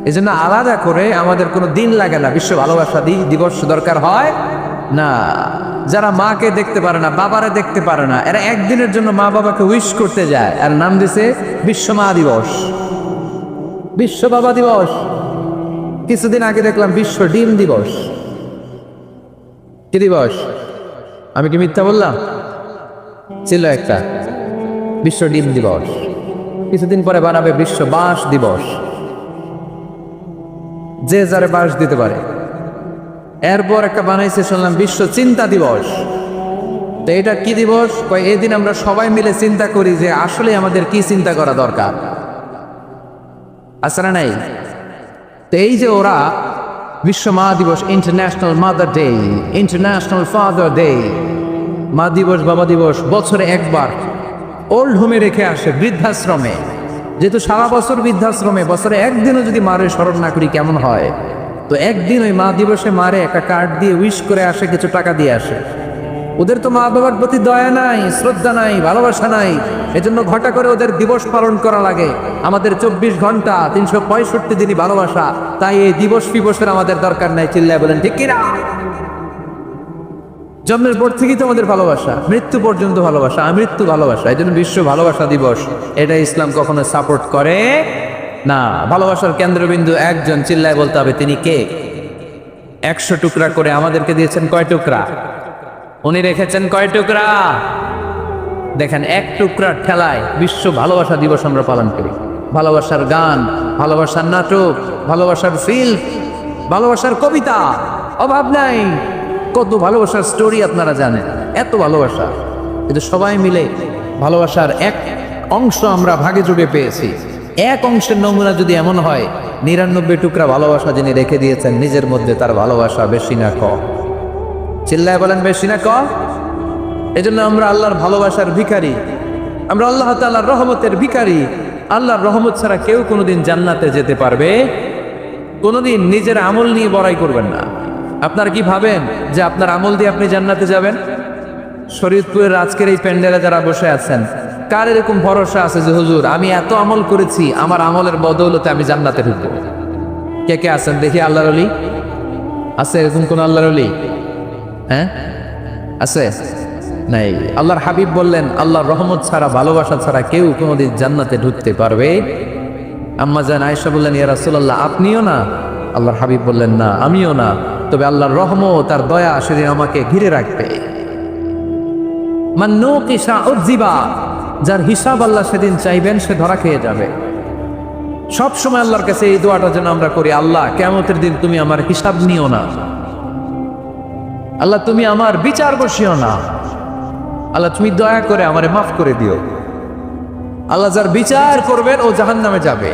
এই জন্য আলাদা করে আমাদের কোনো দিন লাগে না বিশ্ব ভালোবাসা দিবস দরকার হয় না। যারা মাকে দেখতে পারে না, বাবারে দেখতে পারে না, এরা একদিনের জন্য মা বাবাকে উইশ করতে যায়, আর নাম দিছে বিশ্ব মা দিবস, বিশ্ব বাবা দিবস। কিছুদিন আগে দেখলাম বিশ্ব ডিম দিবস। কি দিবস? আমি কি মিথ্যা বললাম? ছিল একটা বিশ্ব ডিম দিবস। কিছুদিন পরে বানাবে বিশ্ব বাঁশ দিবস, যে যারে বাঁশ দিতে পারে। এরপর একটা বানাইছে শুনলাম বিশ্ব চিন্তা দিবস। তো এটা কি দিবস? এই দিন আমরা সবাই মিলে চিন্তা করি যে আসলে আমাদের কি চিন্তা করা দরকার, আছে না নাই? তো এই যে ওরা বিশ্ব মা দিবস, international mother day, international father day. মা দিবস, বাবা দিবস বছরে একবার ওল্ড হোমে রেখে আসে, বৃদ্ধাশ্রমে। যেহেতু সারা বছর বৃদ্ধাশ্রমে, বছরে একদিনও যদি মারে স্মরণ না করি কেমন হয়? তো একদিন ওই মা দিবসে মারে একটা কার্ড দিয়ে উইশ করে আসে, কিছু টাকা দিয়ে আসে। ওদের তো মা বাবার প্রতি দয়া নাই, শ্রদ্ধা নাই, ভালোবাসা নাই, এজন্য ঘটা করে ওদের দিবস পালন করা লাগে। আমাদের 24 ঘন্টা 365 দিনই ভালোবাসা, তাই এই দিবস ফিবসের আমাদের দরকার নাই। চিল্লায় বলেন ঠিক কিনা? জন্মের পর থেকেই তো আমাদের ভালোবাসা, মৃত্যু পর্যন্ত ভালোবাসা, আমৃত্যু ভালোবাসা। এই জন্য বিশ্ব ভালোবাসা দিবস, এটা ইসলাম কখনো সাপোর্ট করে না। ভালোবাসার কেন্দ্রবিন্দু একজন, চিল্লায় বলতে হবে তিনি কে? 100 টুকরা করে আমাদেরকে দিয়েছেন কয় টুকরা? উনি রেখেছেন কয় টুকরা? দেখেন, এক টুকরার ঠেলায় বিশ্ব ভালোবাসা দিবস আমরা পালন করি। ভালোবাসার গান, ভালোবাসার নাটক, ভালোবাসার ফিল্ম, ভালোবাসার কবিতা, অভাব নাই। কত ভালোবাসার স্টোরি আপনারা জানেন, এত ভালোবাসা। কিন্তু সবাই মিলে ভালোবাসার এক অংশ আমরা ভাগে যোগে পেয়েছি। এক অংশের নমুনা যদি এমন হয়, 99 টুকরা ভালোবাসা যিনি রেখে দিয়েছেন নিজের মধ্যে, তার ভালোবাসা বেশি না কম? চিল্লায় বলেন বেশি না কম? এজন্য আমরা আল্লাহর ভালোবাসার ভিখারি, আমরা আল্লাহ তাআলার রহমতের ভিখারি। আল্লাহর রহমত ছাড়া কেউ কোনোদিন জান্নাতে যেতে পারবে? কোনোদিন নিজের আমল নিয়ে বড়াই করবেন না। আপনারা কি ভাবেন যে আপনার আমল দিয়ে আপনি জান্নাতে যাবেন? শরীয়তপুরের আজকের এই প্যান্ডেলে যারা বসে আছেন, কার এরকম ভরসা আছে যে হুজুর আমি এত আমল করেছি, আমার আমলের বদৌলতে আমি জান্নাতে ঢুকবো? কে কে আছেন দেখি? আল্লাহর ওলি আছে? এরকম কোন আল্লাহর ওলি হ্যাঁ আছে? নাই। আল্লাহর হাবিব বললেন, আল্লাহর রহমত ছাড়া, ভালোবাসা ছাড়া কেউ কোনোদিন জান্নাতে ঢুকতে পারবে? আম্মা জান আয়েশা বললেন, ইয়া রাসূলুল্লাহ আপনিও না? আল্লাহর হাবিব বললেন, না আমিও না, তবে আল্লাহর রহমত আর দয়া সেদিন আমাকে ঘিরে রাখবে। মান নুকিশা উযিবা, যার হিসাব আল্লাহ সেদিন চাইবেন সে ধরা খেয়ে যাবে। সব সময় আল্লাহর কাছে এই দোয়াটা যেন আমরা করি, আল্লাহ কিয়ামতের দিন তুমি আমার হিসাব নিও না, আল্লাহ তুমি আমার বিচার বসিও না, আল্লাহ তুমি দয়া করে আমারে মাফ করে দিও। আল্লাহ যার বিচার করবেন ও জাহান্নামে যাবে,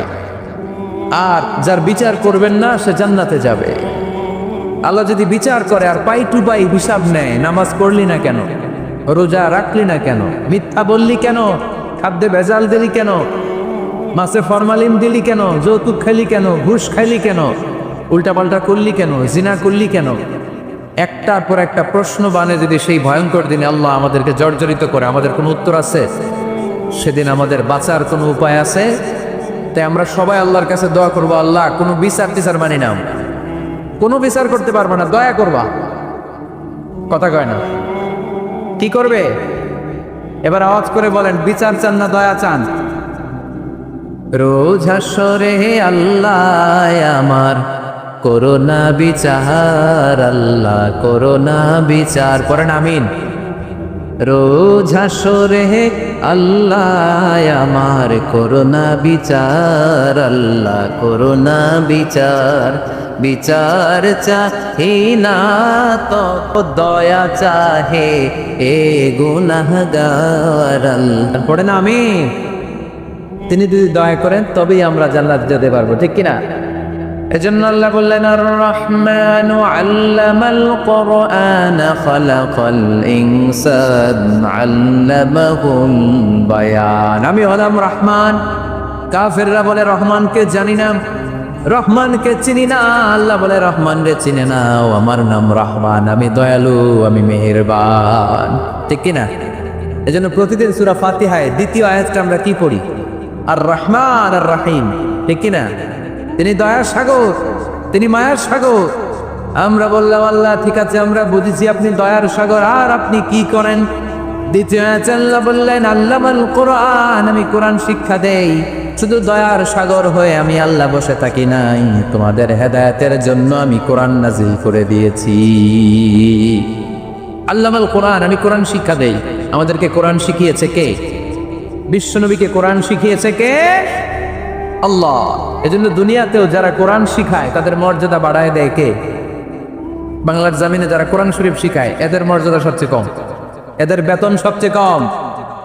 আর যার বিচার করবেন না সে জান্নাতে যাবে। আল্লাহ যদি বিচার করে আর পাই টু পাই হিসাব নেয়, নামাজ পড়লি না কেন, রোজা রাখলি না কেন, মিথ্যা বললি কেন, খাদ্যে ভেজাল দিলি কেন, মাছে ফরমালিন দিলি কেন, যৌতুক খাইলি কেন, ঘুষ খাইলি কেন, উল্টাপাল্টা করলি কেন, জিনা করলি কেন, একটার পর একটা প্রশ্ন বানে যদি সেই ভয়ঙ্কর দিনে আল্লাহ আমাদেরকে জর্জরিত করে, আমাদের কোনো উত্তর আছে? সেদিন আমাদের বাঁচার কোনো উপায় আছে? তাই আমরা সবাই আল্লাহর কাছে দোয়া করবো, আল্লাহ কোনো বিচার টিচার মানি না, কোনো বিচার করতে পারবে না, দয়া করবা। কথা কয় না? কি করবে? এবার আওয়াজ করে বলেন, বিচার চান না দয়া চান? রোজ হাসরে আল্লাহ আমার করোনা বিচার, আল্লাহ করোনা বিচার, পড়েন আমিন। রোজ হাসরে আল্লাহ আমার করোনা বিচার, আল্লাহ করোনা বিচার, বিচার চাহে না তো দয়া চাহে এ গুনাহগার, আল্লাহ পড়েন আমিন। তিনি যদি দয়া করেন তবেই আমরা জান্নাত যেতে পারবো, ঠিক কিনা? এজন্য আল্লাহ বললেন, আর রহমানু আল্লামাল কুরআন খালাকাল ইনসান আল্লামাহুল বায়ান। আমি হলাম রহমান। কাফেররা বলে রহমানকে জানি না, রহমানকে চিনি না। আল্লাহ বলে রহমান রে চিনে না, ও আমার নাম রহমান, আমি দয়ালু, আমি মেহেরবান, ঠিক কিনা? এজন্য প্রতিদিন সূরা ফাতিহায় দ্বিতীয় আয়াতটা আমরা কি পড়ি? আর রহমান আর রহিম, ঠিক কিনা? তিনি দয়ার সাগর, তিনি মায়ার সাগর। আমরা বললাম, আল্লাহ ঠিক আছে আমরা বুঝেছি আপনি দয়ার সাগর, আর আপনি কি করেন? দ্বিতীয় আয়াতে আল্লাহ বললেন, আল্লামাল কোরআন, আমি কোরআন শিক্ষা দেই। শুধু দয়ার সাগর হয়ে আমি আল্লাহ বসে থাকি নাই, তোমাদের হেদায়েতের জন্য আমি কোরআন নাজিল করে দিয়েছি। আল্লামাল কোরআন, আমি কোরআন শিক্ষা দেই। আমাদেরকে কোরআন শিখিয়েছে কে? বিশ্বনবীকে কোরআন শিখিয়েছে কে? আল্লাহ। এজন্য দুনিয়াতেও যারা কোরআন শিখায় তাদের মর্যাদা বাড়ায় দেয় কে? বাংলার জমিনে যারা কোরআন শরীফ শিখায় এদের মর্যাদা সবচেয়ে কম, এদের বেতন সবচেয়ে কম,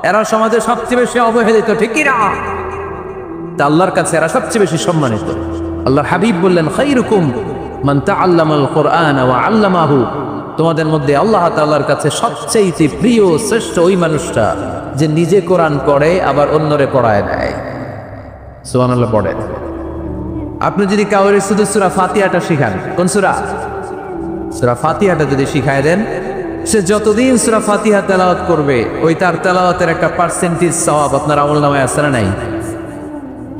এরা সমাজে সবচেয়ে বেশি অবহেলিত, ঠিক কিনা? তা আল্লাহর কাছে এরা সবচেয়ে বেশি সম্মানিত। আল্লাহর হাবিব বললেন, খায়রুকুম মান তাআল্লামাল কুরআন ওয়া আল্লামাহু, তোমাদের মধ্যে আল্লাহ তাআলার কাছে সবচেয়ে প্রিয় শ্রেষ্ঠ ওই মানুষটা যে নিজে কোরআন পড়ে আবার অন্যরে পড়ায় দেয়। সুবহানাল্লাহ পড়ে। আপনি যদি কাউরে শুধু সূরা ফাতিহাটা শিখান, কোন সূরা? সূরা ফাতিহাটা যদি শিখায় দেন, সে যতদিন সূরা ফাতিহা তেলাওয়াত করবে ওই তার তেলাওয়াতের একটা পার্সেন্টেজ সওয়াব আপনার আমলনামায় আছে না নাই?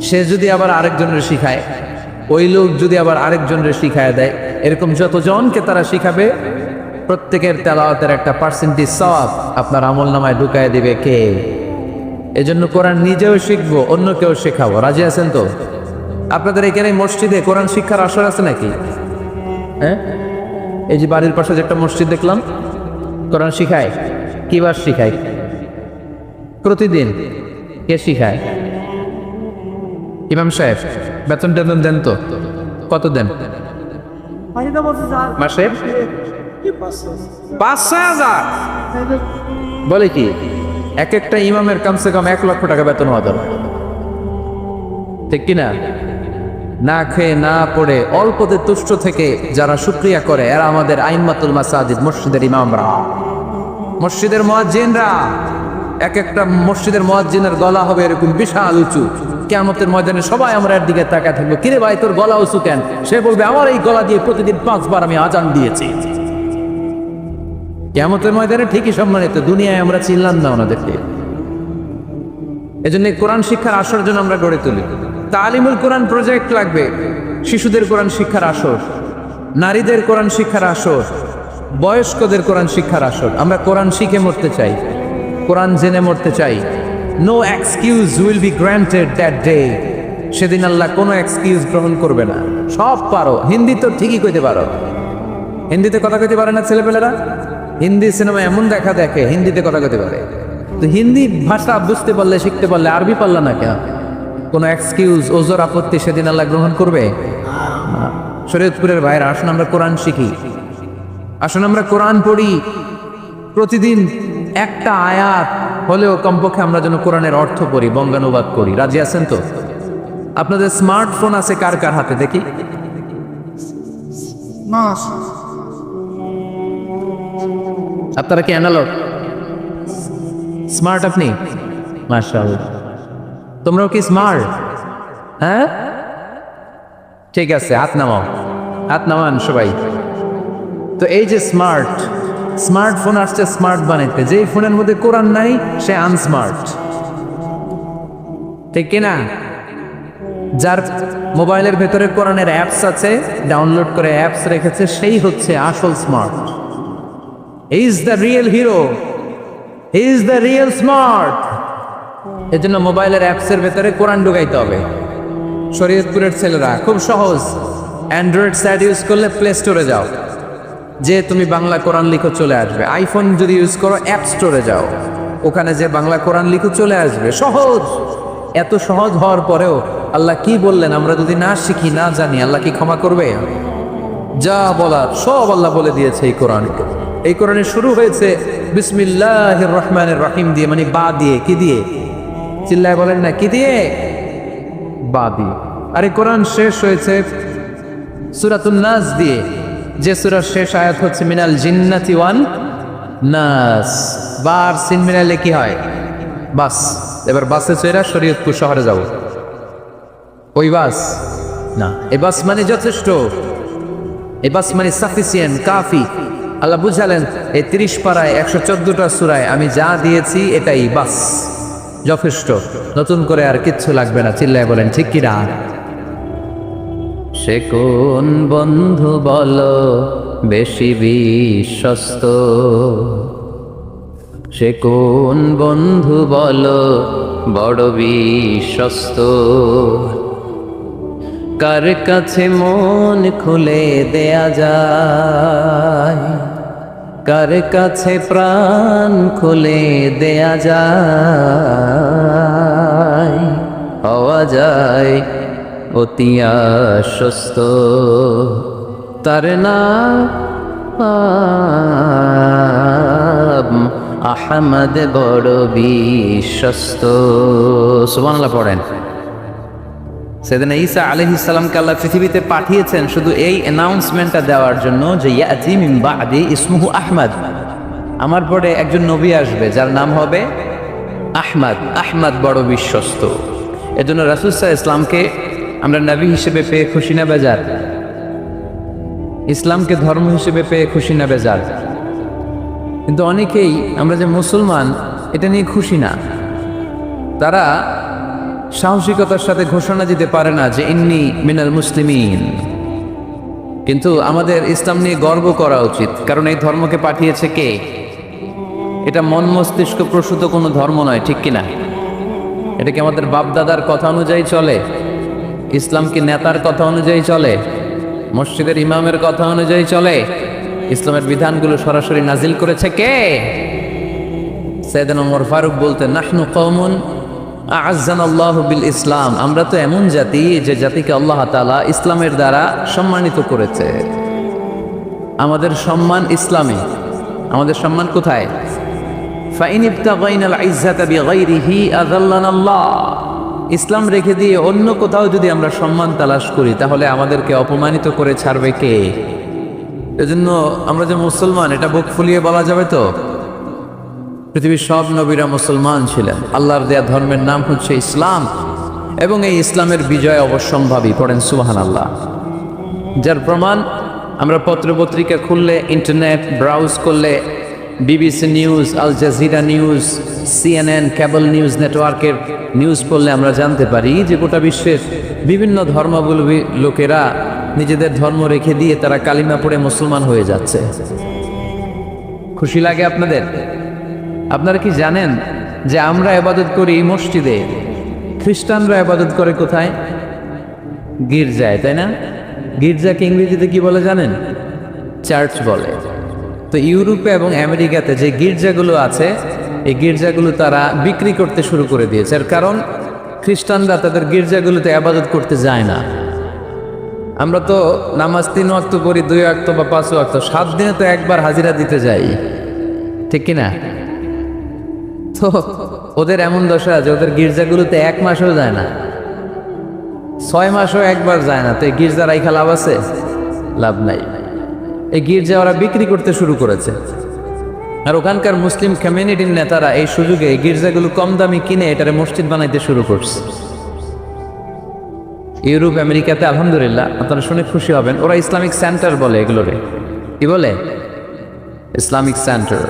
সে যদি আবার আরেকজনের শিখায়, ওই লোক যদি আবার আরেকজনের শিখায় দেয়, এরকম যতজনকে তারা শিখাবে প্রত্যেকের তেলাওয়াতের একটা পার্সেন্টেজ সওয়াব আপনার আমলনামায় ঢুকায় দিবে কে? এজন্য কোরআন নিজেও শিখবো, অন্যকেও শেখাবো। রাজি আছেন তো? আপনাদের এখানে মসজিদে কোরআন শিক্ষার আসর আছে নাকি? হ্যাঁ, এই যে বাড়ির পাশে যে একটা মসজিদ দেখলাম, কোরআন শিখায়। কিবার শিখায়? প্রতিদিন। কে শিখায়? ইমাম সাহেব। বেতন টেতন দেন তো? কত দেন মাসে? ৫,০০০। বলে কি এক একটা ইমামের কমসে কম ১,০০,০০০ টাকা বেতন হওয়া দরকার, ঠিক কিনা? না খেয়ে না পড়ে অল্পতে তুষ্ট থেকে যারা শুকরিয়া করে এরা আমাদের আইম্মাতুল মাসাজিদ, মসজিদের ইমামরা, মসজিদের মুয়াজ্জিনরা। এক একটা মসজিদের মুয়াজ্জিনের গলা হবে এরকম বিশাল উঁচু। কিয়ামতের ময়দানে সবাই আমরা এর দিকে তাকায় থাকবো, কিরে ভাই তোর গলা উঁচু কেন? সে বলবে আমার এই গলা দিয়ে প্রতিদিন ৫ বার আমি আজান দিয়েছি। কিয়ামতের ময়দানে ঠিকই সম্মানিত, দুনিয়ায় আমরা চিনলাম না ওনাদেরকে। এজন্য কোরআন শিক্ষার আসর জন্য আমরা গড়ে তুলি। তালিমুল কোরআন প্রজেক্ট লাগবে, শিশুদের কোরআন শিক্ষার আসর, নারীদের কোরআন শিক্ষার আসর, বয়স্কদের কোরআন শিক্ষার আসর। আমরা কোরআন শিখে মরতে চাই, কোরআন জেনে মরতে চাই। No excuse will be granted that day. সেদিন আল্লাহ কোনো এক্সকিউজ গ্রহণ করবে না। সব পারো, হিন্দি তো ঠিকই কইতে পারো। হিন্দিতে কথা কইতে পারে না ছেলেপেলেরা? হিন্দি সিনেমা এমন দেখা দেখে হিন্দিতে কথা কইতে পারে। তো হিন্দি ভাষা বুঝতে পারলে, শিখতে পারলে আরবি পারলা না কেন? কোনো এক্সকিউজ, ওজোর, আপত্তি সেদিন আল্লাহ গ্রহণ করবে না। শরীয়তপুরের ভাইরা, আসুন আমরা কোরআন শিখি, আসুন আমরা কোরআন পড়ি। প্রতিদিন একটা আয়াত হলেও কমপক্ষে আমরা যেন কোরআনের অর্থ পড়ি, বঙ্গানুবাদ করি। রাজি আছেন তো? আপনাদের স্মার্টফোন আছে কার কার হাতে দেখি? আপনারা কি অ্যানালগ? স্মার্ট আপনি? মাশাআল্লাহ। তোমরাও কি স্মার্ট? হ্যাঁ, ঠিক আছে, হাত নামাও, হাত নামান সবাই। তো এই যে স্মার্টফোন আসছে স্মার্ট বানাইতে, যেই ফোনের মধ্যে কোরআন নাই সে আনস্মার্ট, ঠিক কিনা? যার মোবাইলের ভেতরে কোরআনের অ্যাপস আছে, ডাউনলোড করে অ্যাপস রেখেছে, সেই হচ্ছে আসল smart. He is the real hero, he is the real smart. এজন্য মোবাইলের অ্যাপসের ভেতরে কোরআন ঢুকাইতে হবে। শরীয়তপুরের ছেলেরা খুব সহজ, অ্যান্ড্রয়েড সাইট ইউজ করলে প্লে স্টোরে যাও, যে তুমি বাংলা কোরআন লিখো চলে আসবে। আইফোন যদি ইউজ করো অ্যাপ স্টোরে যাও, ওখানে যে বাংলা কোরআন লিখো চলে আসবে। সহজ। এত সহজ হওয়ার পরেও আল্লাহ কি বললেন আমরা যদি না শিখি, না জানি, আল্লাহ কি ক্ষমা করবে? যা বলার সব আল্লাহ বলে দিয়েছে এই কোরআনে। এই কোরআনে শুরু হয়েছে বিসমিল্লাহির রহমানির রহিম দিয়ে, মানে বা দিয়ে। কি দিয়ে? চিল্লায় বলেন না, কি দিয়ে? বা দিয়ে। আর এই কোরআন শেষ হয়েছে সূরাতুন নাস দিয়ে, যে সূরার শেষ আয়াত হচ্ছে মিনাল জিন্নাতি ওয়ান নাস। বার সিন মিলাইলে কি হয়? বাস। এবার বাসে চড়া শরীয়তপুর শহরে যাব। ওই বাস না, এই বাস মানে যথেষ্ট, এই বাস মানে সাফিসিয়েন্ট, কাফি। আল্লাহ বুঝালেন এই 30 পারায় 114টা সূরায় আমি যা দিয়েছি এটাই বাস, যথেষ্ট। নতুন করে আর কিচ্ছু লাগবে না। চিল্লায় বলেন ঠিক কি না? সে কোন বন্ধু বলো বেশি বিশ্বস্ত? সে কোন বন্ধু বলো বড় বিশ্বস্ত? কার কাছে মন খুলে দেয়া যায়, কার কাছে প্রাণ খুলে দেয়া যায়, হওয়া যায় অতি আশ্বস্ত। তার নাম আহমদ বড় বিশ্বস্ত। সুবহানাল্লাহ পড়েন। সাইয়েদনা ঈসা আলাইহিস সালামকে আল্লাহ পৃথিবীতে পাঠিয়েছেন শুধু এই অ্যানাউন্সমেন্টটা দেওয়ার জন্য যে ইয়াতি মিন বাদি ইসমুহু আহমদ, আমার পরে একজন নবী আসবে যার নাম হবে আহমদ। আহমদ বড় বিশ্বস্ত। এজন্য রাসূল সাল্লাল্লাহু আলাইহি ইসলামকে আমরা নবী হিসেবে পেয়ে খুশি না বেজার? ইসলামকে ধর্ম হিসেবে পেয়ে খুশি না বেজার? কিন্তু অনেকেই আমরা যে মুসলমান এটা নিয়ে খুশি না। তারা সাহসিকতার সাথে ঘোষণা দিতে পারে না যে ইন্নী মিনাল মুসলিমিন। কিন্তু আমাদের ইসলাম নিয়ে গর্ব করা উচিত, কারণ এই ধর্মকে পাঠিয়েছে কে? এটা মন মস্তিষ্ক প্রসূত কোনো ধর্ম নয়, ঠিক কিনা? এটা কি আমাদের বাপদাদার কথা অনুযায়ী চলে? ইসলাম কি নেতার কথা অনুযায়ী চলে? মসজিদের ইমামের কথা অনুযায়ী চলে? ইসলামের বিধানগুলো সরাসরি নাজিল করেছে কে? সাইয়েদনা ওমর ফারুক বলতেন, নাহনু কওমুন আ'আজ্জানাল্লাহু বিল ইসলাম, আমরা তো এমন জাতি যে জাতিকে আল্লাহ তাআলা ইসলামের দ্বারা সম্মানিত করেছে। আমাদের সম্মান ইসলামে। আমাদের সম্মান কোথায়? ফাইন ইবতাগাইনাল ইজ্জাতা বিগাইরিহি আযাল্লানাল্লাহ। ইসলাম রেখে দিয়ে অন্য কোথাও যদি আমরা সম্মান তালাশ করি তাহলে আমাদেরকে অপমানিত করে ছাড়বে কে? এজন্য আমরা যে মুসলমান এটা বুক ফুলিয়ে বলা যাবে তো? পৃথিবীর সব নবীরা মুসলমান ছিলেন। আল্লাহর দেয়া ধর্মের নাম হচ্ছে ইসলাম, এবং এই ইসলামের বিজয় অবশ্যম্ভাবী। পড়েন সুবহানাল্লাহ। যার প্রমাণ আমরা পত্রপত্রিকা খুললে, ইন্টারনেট ব্রাউজ করলে, BBC news, Al Jazeera news, CNN, cable news নেটওয়ার্কের নিউজ পড়লে আমরা জানতে পারি যে গোটা বিশ্বের বিভিন্ন ধর্মাবলম্বী লোকেরা নিজেদের ধর্ম রেখে দিয়ে তারা কালিমা পড়ে মুসলমান হয়ে যাচ্ছে। খুশি লাগে আপনাদের? আপনারা কি জানেন যে আমরা ইবাদত করি মসজিদে, খ্রিস্টানরা ইবাদত করে কোথায়? গির্জায়, তাই না? গির্জাকে ইংরেজিতে কি বলে জানেন? চার্চ বলে। তো ইউরোপে এবং আমেরিকাতে যে গির্জাগুলো আছে, এই গির্জাগুলো তারা বিক্রি করতে শুরু করে দিয়েছে। এর কারণ খ্রিস্টানরা তাদের গির্জাগুলোতে ইবাদত করতে যায় না। আমরা তো নামাজ 3 ওয়াক্ত পড়ি, 2 ওয়াক্ত বা 5 ওয়াক্ত, 7 দিনে তো একবার হাজিরা দিতে যাই, ঠিক কিনা? তো ওদের এমন দশা যে ওদের গির্জাগুলোতে 1 মাসও যায় না, 6 মাসও একবার যায় না। তো এই গির্জা রাইখা লাভ আছে? লাভ নাই। এই গির্জা ওরা বিক্রি করতে শুরু করেছে। আর ওখানকার মুসলিম কমিউনিটির নেতারা এই সুযোগে এই গির্জাগুলো কম দামি কিনে এটারে মসজিদ বানাইতে শুরু করছে। ইউরোপ আমেরিকাতে আলহামদুলিল্লাহ আপনারা শুনে খুশি হবেন, ওরা ইসলামিক সেন্টার বলে এগুলোরে। কি বলে? Islamic centre.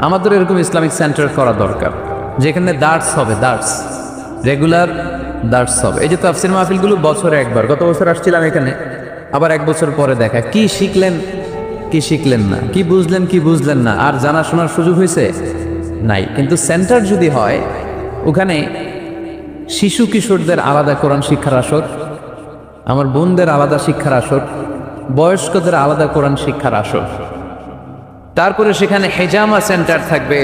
আমাদের এরকম ইসলামিক সেন্টার করা দরকার, যেখানে দার্স হবে, দার্স, রেগুলার দার্স হবে। এই যে তাফসির মাহফিলগুলো বছরে একবার, গত বছর আসছিলাম এখানে, আবার 1 বছর পরে দেখা, কি শিখলেন কি শিখলেন না, কি বুঝলেন কি বুঝলেন না, আর জানাশোনার সুযোগ হয়েছে নাই। কিন্তু সেন্টার যদি হয়, ওখানে শিশু কিশোরদের আলাদা কোরআন শিক্ষার আসর, আমার বোনদের আলাদা শিক্ষার আসর, বয়স্কদের আলাদা কোরআন শিক্ষার আসর, তারপরে সেখানে হেজামা সেন্টার থাকবে,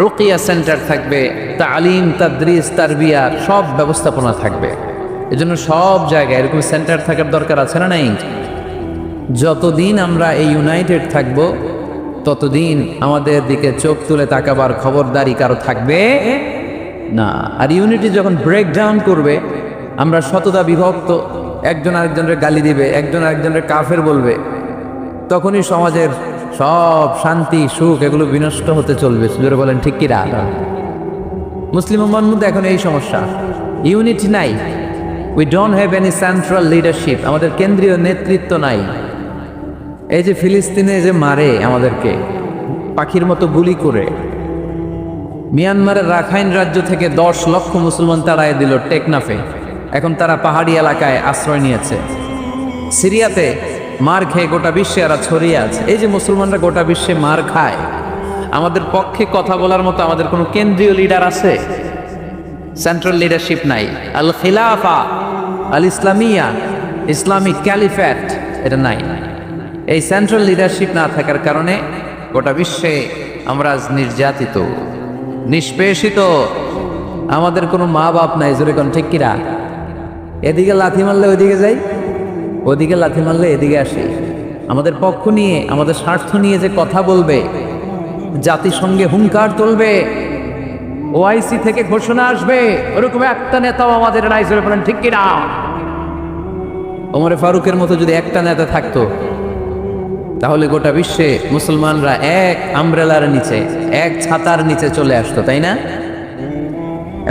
রুকিয়া সেন্টার থাকবে, তালিম, তাদরিস, তারবিয়ার সব ব্যবস্থাপনা থাকবে। এজন্য সব জায়গায় এরকম সেন্টার থাকার দরকার আছে না নাই? যতদিন আমরা এই ইউনাইটেড থাকব ততদিন আমাদের দিকে চোখ তুলে তাকাবার খবরদারি কারো থাকবে না। আর ইউনিটি যখন ব্রেক ডাউন করবে, আমরা শতদা বিভক্ত, একজন আরেকজনের গালি দিবে, একজন আরেকজনের কাফের বলবে, তখনই সমাজের সব শান্তি সুখ এগুলো বিনষ্ট হতে চলবে। জোরে বলেন ঠিক কি না? মুসলিম উম্মার মধ্যে এখন এই সমস্যা, ইউনিটি নাই। We don't have any central leadership, আমাদের কেন্দ্রীয় নেতৃত্ব নাই। এই যে ফিলিস্তিনে যে মারে আমাদেরকে পাখির মতো গুলি করে, মিয়ানমারের রাখাইন রাজ্য থেকে 10 লক্ষ মুসলমান তাড়ায় দিল টেকনাফে, এখন তারা পাহাড়ি এলাকায় আশ্রয় নিয়েছে। সিরিয়াতে মার খেয়ে গোটা বিশ্বে এরা ছড়িয়ে আছে। এই যে মুসলমানরা গোটা বিশ্বে মার খায়, আমাদের পক্ষে কথা বলার মতো আমাদের কোনো কেন্দ্রীয় লিডার আছে? সেন্ট্রাল লিডারশিপ নাই। আল খিলাফা আল ইসলামিয়া, ইসলামিক ক্যালিফেট, এটা নাই। এই সেন্ট্রাল লিডারশিপ না থাকার কারণে গোটা বিশ্বে আমরা আজ নির্যাতিত, নিষ্পেষিত। আমাদের কোনো মা বাপ নাই, জোরে কোন ঠিক কিরা? এদিকে লাথি মারলে ওইদিকে যাই, ওদিকে লাথি মারলে এদিকে আসি। আমাদের পক্ষ নিয়ে, আমাদের স্বার্থ নিয়ে যে কথা বলবে, জাতিসংঘে হুঙ্কার তুলবে, OIC থেকে ঘোষণা আসবে, ওরকম একটা নেতাও আমাদের নাই, জোরে বলেন ঠিক কিনা? ওমরে ফারুকের মতো যদি একটা নেতা থাকতো, তাহলে গোটা বিশ্বে মুসলমানরা এক আমব্রেলার নিচে, এক ছাতার নিচে চলে আসতো, তাই না?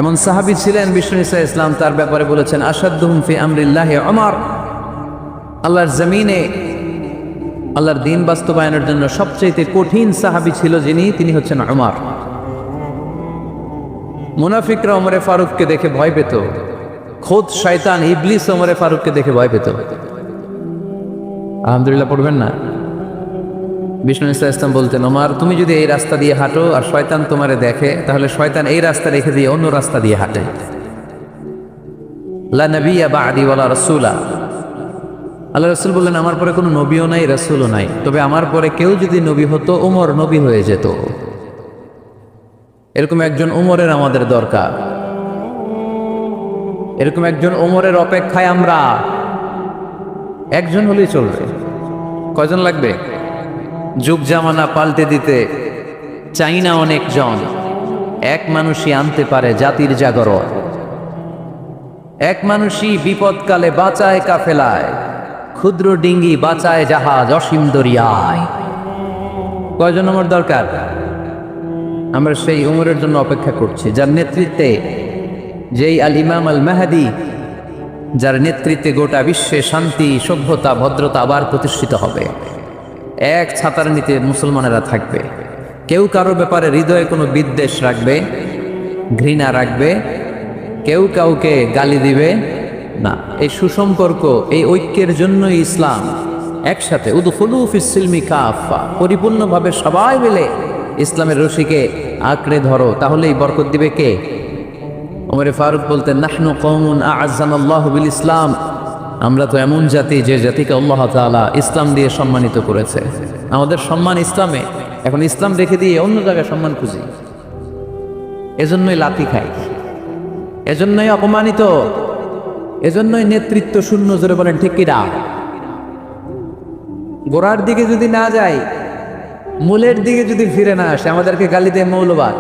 এমন সাহাবী ছিলেন বিষ্ণু ইসলাম তার ব্যাপারে বলেছেন, আসাদুহুম ফি আমরিল্লাহি ওমর। আল্লাহর জমিনে আল্লাহর দ্বীন বাস্তবায়নের জন্য সবচেয়ে কঠিন সাহাবী ছিল যিনি, তিনি হচ্ছেন ওমর। মুনাফিকরা ওমরে ফারুককে দেখে ভয় পেত, খোদ শয়তান ইবলিস ওমরে ফারুককে দেখে ভয় পেত। আলহামদুলিল্লাহ পড়বেন না? বিষ্ণু ইসলাম বলতেন, ওমর তুমি যদি এই রাস্তা দিয়ে হাঁটো আর শয়তান তোমারে দেখে, তাহলে শয়তান এই রাস্তা রেখে দিয়ে অন্য রাস্তা দিয়ে হাঁটে। লা নবিয়্যা বা'দি ওয়ালা রাসূলা। আল্লাহ রাসূল বললেন, আমার পরে কোনো নবীও নাই, রাসূলও নাই, তবে আমার পরে কেউ যদি নবী হতো, ওমর নবী হয়ে যেত। এরকম একজন ওমরের আমাদের দরকার। এরকম একজন ওমরের অপেক্ষায় আমরা। একজন হলেই চলবে, কয়জন লাগবে? যুগ জামানা পাল্টে দিতে চাই না অনেকজন, এক মানুষই আনতে পারে জাতির জাগরণ। এক মানুষই বিপদকালে বাঁচায় কাফেলায়, ক্ষুদ্র ডিঙ্গি বাঁচায় জাহাজ অসীম দরিয়ায়। কয়জন ওমর দরকার? আমরা সেই ওমরের জন্য অপেক্ষা করছি, যার নেতৃত্বে, যেই আল ইমাম আল মাহদি, যার নেতৃত্বে গোটা বিশ্বে শান্তি, সভ্যতা, ভদ্রতা আবার প্রতিষ্ঠিত হবে। এক ছাতার নিচে মুসলমানেরা থাকবে। কেউ কারো ব্যাপারে হৃদয়ে কোনো বিদ্বেষ রাখবে, ঘৃণা রাখবে, কেউ কাউকে গালি দিবে না। এই সুসম্পর্ক, এই ঐক্যের জন্যই ইসলাম। একসাথে উদখুলু ফিস সিলমি কাফা, পরিপূর্ণভাবে সবাই মিলে ইসলামের রশিকে আঁকড়ে ধরো, তাহলেই বরকত দিবে কে? ওমরে ফারুক বলতেন, নাহনু কওমুন আ'আজ্জানাল্লাহু বিল ইসলাম। আমরা তো এমন জাতি যে জাতিকে আল্লাহ তাআলা ইসলাম দিয়ে সম্মানিত করেছে। আমাদের সম্মান ইসলামে। এখন ইসলাম রেখে দিয়ে অন্য জায়গায় সম্মান খুঁজি, এজন্যই লাথি খাই, এজন্যই অপমানিত, এজন্যই নেতৃত্ব শূন্য। জোরে বলেন ঠিক কিনা? গোড়ার দিকে যদি না যাই, মূলের দিকে যদি ফিরে না আসে, আমাদেরকে গালি দেয় মৌলবাদ।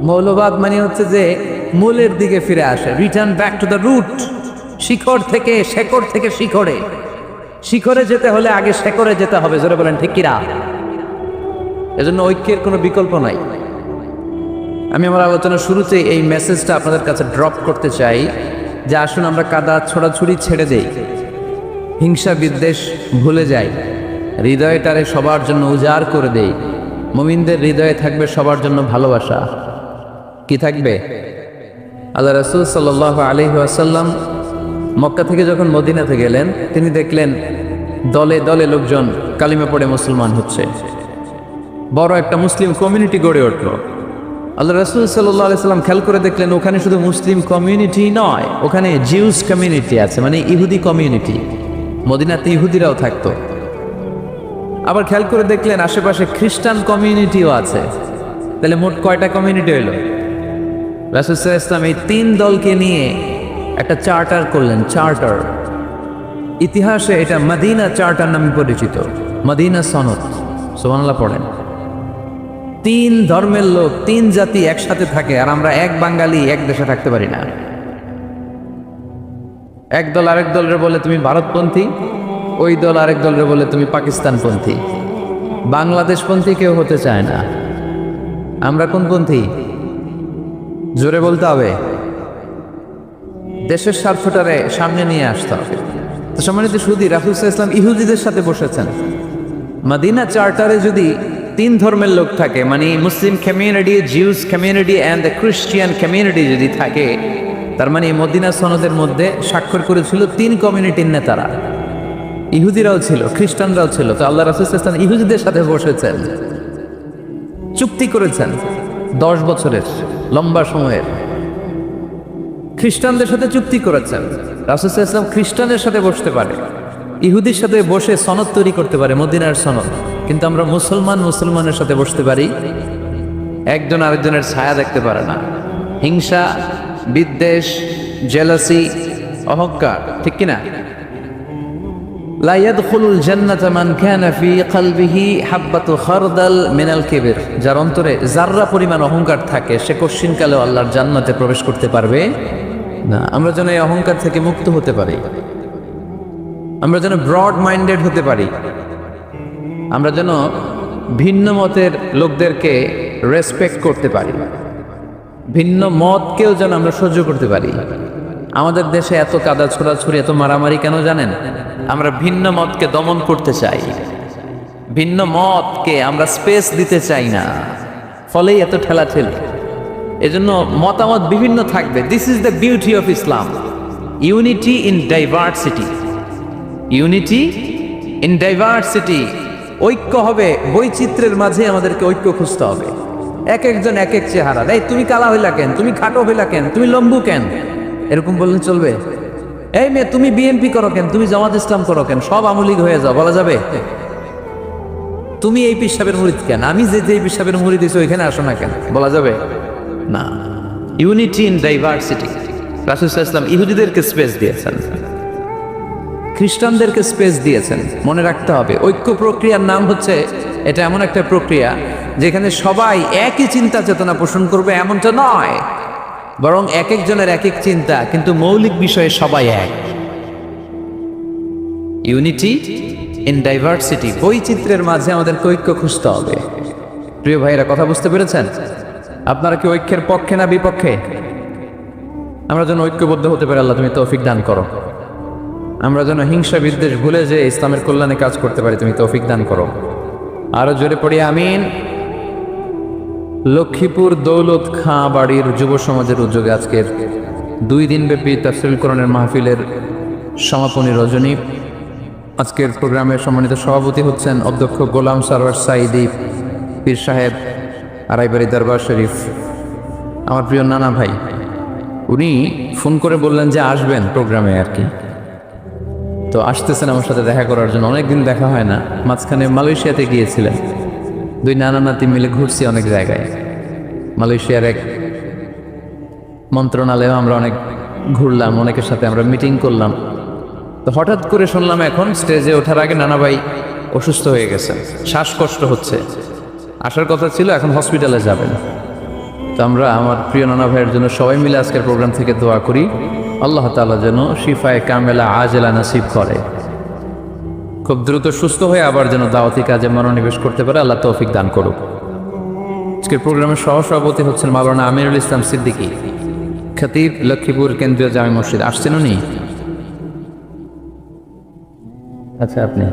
মৌলবাদ মানে হচ্ছে যে মূলের দিকে ফিরে আসে, return back to the root. শিখড় থেকে, শেকড় থেকে শিখরে। শিখরে যেতে হলে আগে শেকড়ে যেতে হবে। জোরে বলেন ঠিক কিনা? এজন্য ঐক্যের কোনো বিকল্প নাই। আমি আমার আলোচনার শুরুতে এই মেসেজটা আপনাদের কাছে ড্রপ করতে চাই যে আসুন আমরা কাদা ছোড়াছুড়ি ছেড়ে দেই, হিংসা বিদ্বেষ ভুলে যাই, হৃদয়টারে সবার জন্য উজাড় করে দেই। মুমিনদের হৃদয়ে থাকবে সবার জন্য ভালোবাসা। কি থাকবে? আল্লাহ রাসূল সাল্লাল্লাহু আলাইহি ওয়াসাল্লাম মক্কা থেকে যখন মদিনাতে গেলেন, তিনি দেখলেন দলে দলে লোকজন কালিমা পড়ে মুসলমান হচ্ছে। বড় একটা মুসলিম কমিউনিটি গড়ে উঠল। আল্লাহ রাসূল সাল্লাল্লাহু আলাইহি ওয়াসাল্লাম খেয়াল করে দেখলেন ওখানে শুধু মুসলিম কমিউনিটি নয়, ওখানে জিউস কমিউনিটি আছে, মানে ইহুদি কমিউনিটি। মদিনাতে ইহুদিরাও থাকতো। আবার খেয়াল করে দেখলেন আশেপাশে খ্রিস্টান কমিউনিটিও আছে। তাহলে মোট কয়টা কমিউনিটি হইল? রাসূল সাল্লাল্লাহু আলাইহি ওয়াসাল্লাম এই তিন দলকে নিয়ে একটা চার্টার করলেন। চার্টার, ইতিহাসে এটা মদিনা চার্টার নামে পরিচিত। মদিনা সনদ। সুবহানাল্লাহ পড়েন। তিন ধর্মের লোক, তিন জাতি একসাথে থাকে, আর আমরা এক বাঙালি এক দেশে থাকতে পারি না। এক দল আরেক দলের বলে তুমি ভারতপন্থী, ওই দল আরেক দলের বলে তুমি পাকিস্তানপন্থী। বাংলাদেশপন্থী কেউ হতে চায় না। আমরা কোন পন্থী? জোরে বলতে হবে। দেশের স্বার্থটারে সামনে নিয়ে আসতে হবে। তো সম্মানিত সুধী, রাসূল সাল্লাল্লাহু আলাইহি ওয়াসাল্লাম ইহুদিদের সাথে বসেছেন। মদিনা চার্টারে যদি তিন ধর্মের লোক থাকে, মানে Muslim community, Jews community and the Christian community যদি থাকে, তার মানে মদিনা সনদের মধ্যে স্বাক্ষর করেছিল তিন কমিউনিটির নেতারা। ইহুদিরাও ছিল, খ্রিস্টানরাও ছিল। তো আল্লাহ রাসূল সাল্লাল্লাহু আলাইহি ওয়াসাল্লাম ইহুদিদের সাথে বসেছেন, চুক্তি করেছেন 10 বছরের লম্বা সময়ের। খ্রিস্টানদের সাথে চুক্তি করেছেন। রাসূল সাল্লাল্লাহু আলাইহি ওয়াসাল্লাম খ্রিস্টানের সাথে বসতে পারে, ইহুদির সাথে বসে সনদ তৈরি করতে পারে, মদিনার সনদ। কিন্তু আমরা মুসলমানের সাথে বসতে পারি, একজন আরেকজনের ছায়া দেখতে পারে না। হিংসা, বিদ্বেষ, জেলাসি, অহংকার, ঠিক কিনা? লা ইয়াদখুলুল জান্নাতা মান কানা ফি কলবিহি হাববাতু খারদাল মিনাল কিবর। যার অন্তরে যাররা পরিমাণ অহংকার থাকে, সে কোশ্চিনকালেও আল্লাহর জান্নাতে প্রবেশ করতে পারবে না। আমরা যেন এই অহংকার থেকে মুক্ত হতে পারি। আমরা যেন ব্রড মাইন্ডেড হতে পারি, আমরা যেন ভিন্ন মতের লোকদেরকে রেসপেক্ট করতে পারি, ভিন্ন মতকেও যেন আমরা সহ্য করতে পারি। আমাদের দেশে এত কাদা ছোড়াছুড়ি, এত মারামারি কেন জানেন? আমরা ভিন্ন মতকে দমন করতে চাই, ভিন্ন মতকে আমরা স্পেস দিতে চাই না, ফলেই এত ঠেলাঠেলি। এজন্য মতামত বিভিন্ন থাকবে। This is the beauty of Islam, unity in diversity, unity in diversity. ঐক্য হবে, বৈচিত্র্যের মাঝে আমাদেরকে ঐক্য খুঁজতে হবে। এক একজন এক এক চেহারা, এই তুমি কালা হইলা কেন, তুমি খাটো হইলা কেন, তুমি লম্বু কেন, এরকম বললে চলবে? এই মেয়ে তুমি বিএনপি করো কেন, তুমি জামাত ইসলাম করো কেন, সব আমলিগ হয়ে যাও, বলা যাবে? তুমি এই পিসাবের মুরিদ কেন, আমি যে পিসাবের মুরিদ দিছি ওইখানে আসো না কেন, বলা যাবে না। Unity in diversity. রাসূল সাল্লাল্লাহু আলাইহি ওয়াসাল্লাম ইহুদিদেরকে স্পেস দিয়েছেন, খ্রিস্টানদেরকে স্পেস দিয়েছেন। মনে রাখতে হবে, ঐক্য প্রক্রিয়ার নাম হচ্ছে, এটা এমন একটা প্রক্রিয়া যেখানে সবাই একই চিন্তা চেতনা পোষণ করবে এমনটা নয়, বরং এক একজনের এক এক চিন্তা, কিন্তু মৌলিক বিষয়ে সবাই এক। ইউনিটি ইন ডাইভার্সিটি, বৈচিত্র্যের মাঝে আমাদেরকে ঐক্য খুঁজতে হবে। প্রিয় ভাইয়েরা, কথা বুঝতে পেরেছেন? আপনারা কি ঐক্যের পক্ষে না বিপক্ষে? আমরা যেন ঐক্যবদ্ধ হতে পারি, আল্লাহ তুমি তৌফিক দান করো। আমরা যেন হিংসা বিদ্বেষ ভুলে যে ইসলামের কল্যাণে কাজ করতে পারি, তুমি তৌফিক দান করো। আরো জোরে পড়ি আমিন। লক্ষ্মীপুর দৌলত খাঁ বাড়ির যুব সমাজের উদ্যোগে আজকের 2 দিনব্যাপী তাফসীরুল কোরআনের মাহফিলের সমাপনী রজনী। আজকের প্রোগ্রামের সম্মানিত সভাপতি হচ্ছেন অধ্যক্ষ গোলাম সারওয়ার সাইদি পীর সাহেব, আড়াইবাড়ি দরবার শরীফ, আমার প্রিয় নানা ভাই। উনি ফোন করে বললেন যে আসবেন প্রোগ্রামে আর কি, তো আসতেছেন আমার সাথে দেখা করার জন্য। অনেকদিন দেখা হয় না, মাঝখানে মালয়েশিয়াতে গিয়েছিলেন। 2 নানা নাতি মিলে ঘুরছি অনেক জায়গায়। মালয়েশিয়ার এক মন্ত্রণালয়েও আমরা অনেক ঘুরলাম, অনেকের সাথে আমরা মিটিং করলাম। তো হঠাৎ করে শুনলাম এখন স্টেজে ওঠার আগে নানা ভাই অসুস্থ হয়ে গেছেন, শ্বাসকষ্ট হচ্ছে, আসার কথা ছিল, এখন হসপিটালে যাবেন। তো আমরা আমার প্রিয় নানা ভাইয়ের জন্য সবাই মিলে আজকের প্রোগ্রাম থেকে দোয়া করি, আল্লাহ তাআলা যেন শিফায়ে কামেলা আজেলা নসিব করে, খুব দ্রুত সুস্থ হয়ে আবার যেন দাওয়াতি কাজে মনোনিবেশ করতে পারে, আল্লাহ তৌফিক দান করুক। আজকের প্রোগ্রামের সহসভাপতি হচ্ছেন মাওলানা আমিরুল ইসলাম সিদ্দিকী, খতিব, লক্ষ্মীপুর কেন্দ্রীয় জামে মসজিদ। আসছেন উনি? আচ্ছা, আপনি।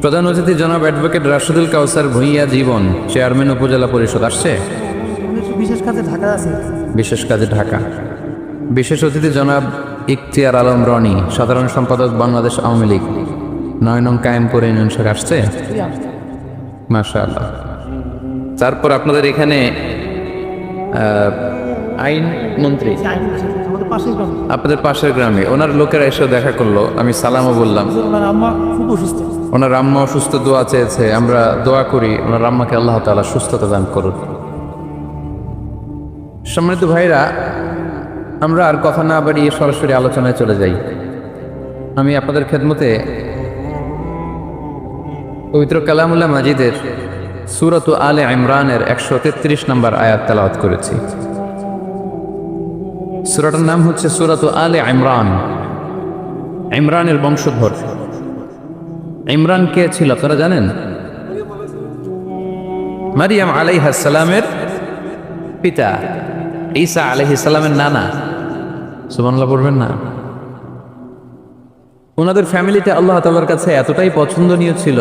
প্রধান অতিথি জনাব অ্যাডভোকেট রাশেদুল কাউসার ভূঁইয়া জীবন, চেয়ারম্যান উপজেলা পরিষদ। আসছে? বিশেষ কাজে ঢাকা আছে। বিশেষ কাজে ঢাকা। বিশেষ অতিথি জনাব ইখতিয়ার আলম রনি, সাধারণ সম্পাদক বাংলাদেশ আওয়ামী লীগ, 9 নং কায়েমপুর ইউনিয়ন শাখা। আসছে? মাশাআল্লাহ। তারপর আপনাদের এখানে আইন মন্ত্রী আমাদের পাশের গ্রামে। আপনাদের পাশের গ্রামে, ওনার লোকেরা এসে দেখা করলো, আমি সালামও বললাম। ওনার আম্মা খুব অসুস্থ। ওনার আম্মা অসুস্থ, দোয়া চেয়েছে, আমরা দোয়া করি ওনার আম্মাকে আল্লাহ তাআলা সুস্থতা দান করুন। সম্মানিত ভাইরা, আমরা আর কথা না বাড়িয়ে সরাসরি আলোচনায় চলে যাই। আমি আপনাদের খেদমতে পবিত্র কালামুল্লাহ মাজিদের সূরাত আলে ইমরানের 133 নম্বর আয়াত তেলাওয়াত করেছি। সূরাটার নাম হচ্ছে সূরাত আলে ইমরান, ইমরানের বংশধর। ইমরান কে ছিল আপনারা জানেন? মারিয়াম আলাইহিস সালামের পিতা, ঈসা আলাইহিস সালামের নানা। সুবহানাল্লাহ পড়বেন না? ওনাদের ফ্যামিলিতে আল্লাহ তাআলার কাছে এতটাই পছন্দনীয় ছিল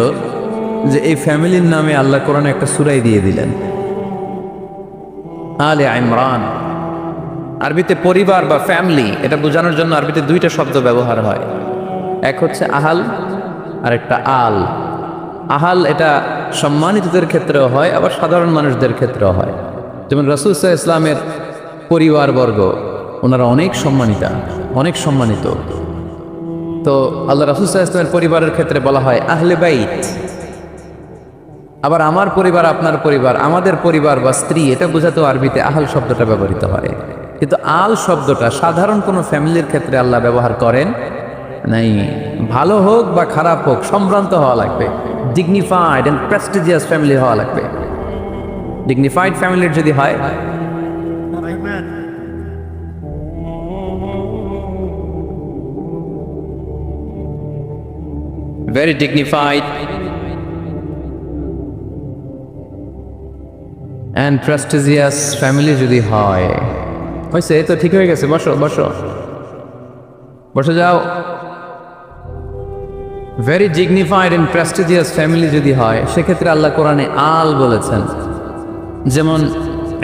যে এই ফ্যামিলির নামে আল্লাহ কোরআনে একটা সূরাই দিয়ে দিলেন, আলে ইমরান। আরবিতে পরিবার বা ফ্যামিলি, এটা বোঝানোর জন্য আরবিতে 2টা শব্দ ব্যবহার হয়। এক হচ্ছে আহাল আর একটা আল। আহাল এটা সম্মানিতদের ক্ষেত্রেও হয়, আবার সাধারণ মানুষদের ক্ষেত্রেও হয়। যেমন রাসূল সাল্লাল্লাহু আলাইহি ওয়াসাল্লামের পরিবারবর্গ, ওনারা অনেক সম্মানিতা, অনেক সম্মানিত। তো আল্লাহ রাসূল সাল্লাল্লাহু আলাইহি ওয়াসাল্লামের পরিবারের ক্ষেত্রে বলা হয় আহলে বাইত। আবার আমার পরিবার, আপনার পরিবার, আমাদের পরিবার বা স্ত্রী, এটা বোঝাতেও আরবিতে আহাল শব্দটা ব্যবহৃত হয়। কিন্তু আল শব্দটা সাধারণ কোনো ফ্যামিলির ক্ষেত্রে আল্লাহ ব্যবহার করেন নাই। ভালো হোক বা খারাপ হোক, সম্ভ্রান্ত হওয়া লাগবে, ডিগনিফাইড অ্যান্ড প্রেস্টিজিয়াস ফ্যামিলি হওয়া লাগবে। ডিগনিফাইড ফ্যামিলির যদি হয়, very dignified and prestigious family যদি হয়, হয়েছে এই তো ঠিক হয়ে গেছে, বসো বসো বসে যাও। Very dignified and prestigious family যদি হয়, সেক্ষেত্রে আল্লাহ কোরআনে আল বলেছেন। যেমন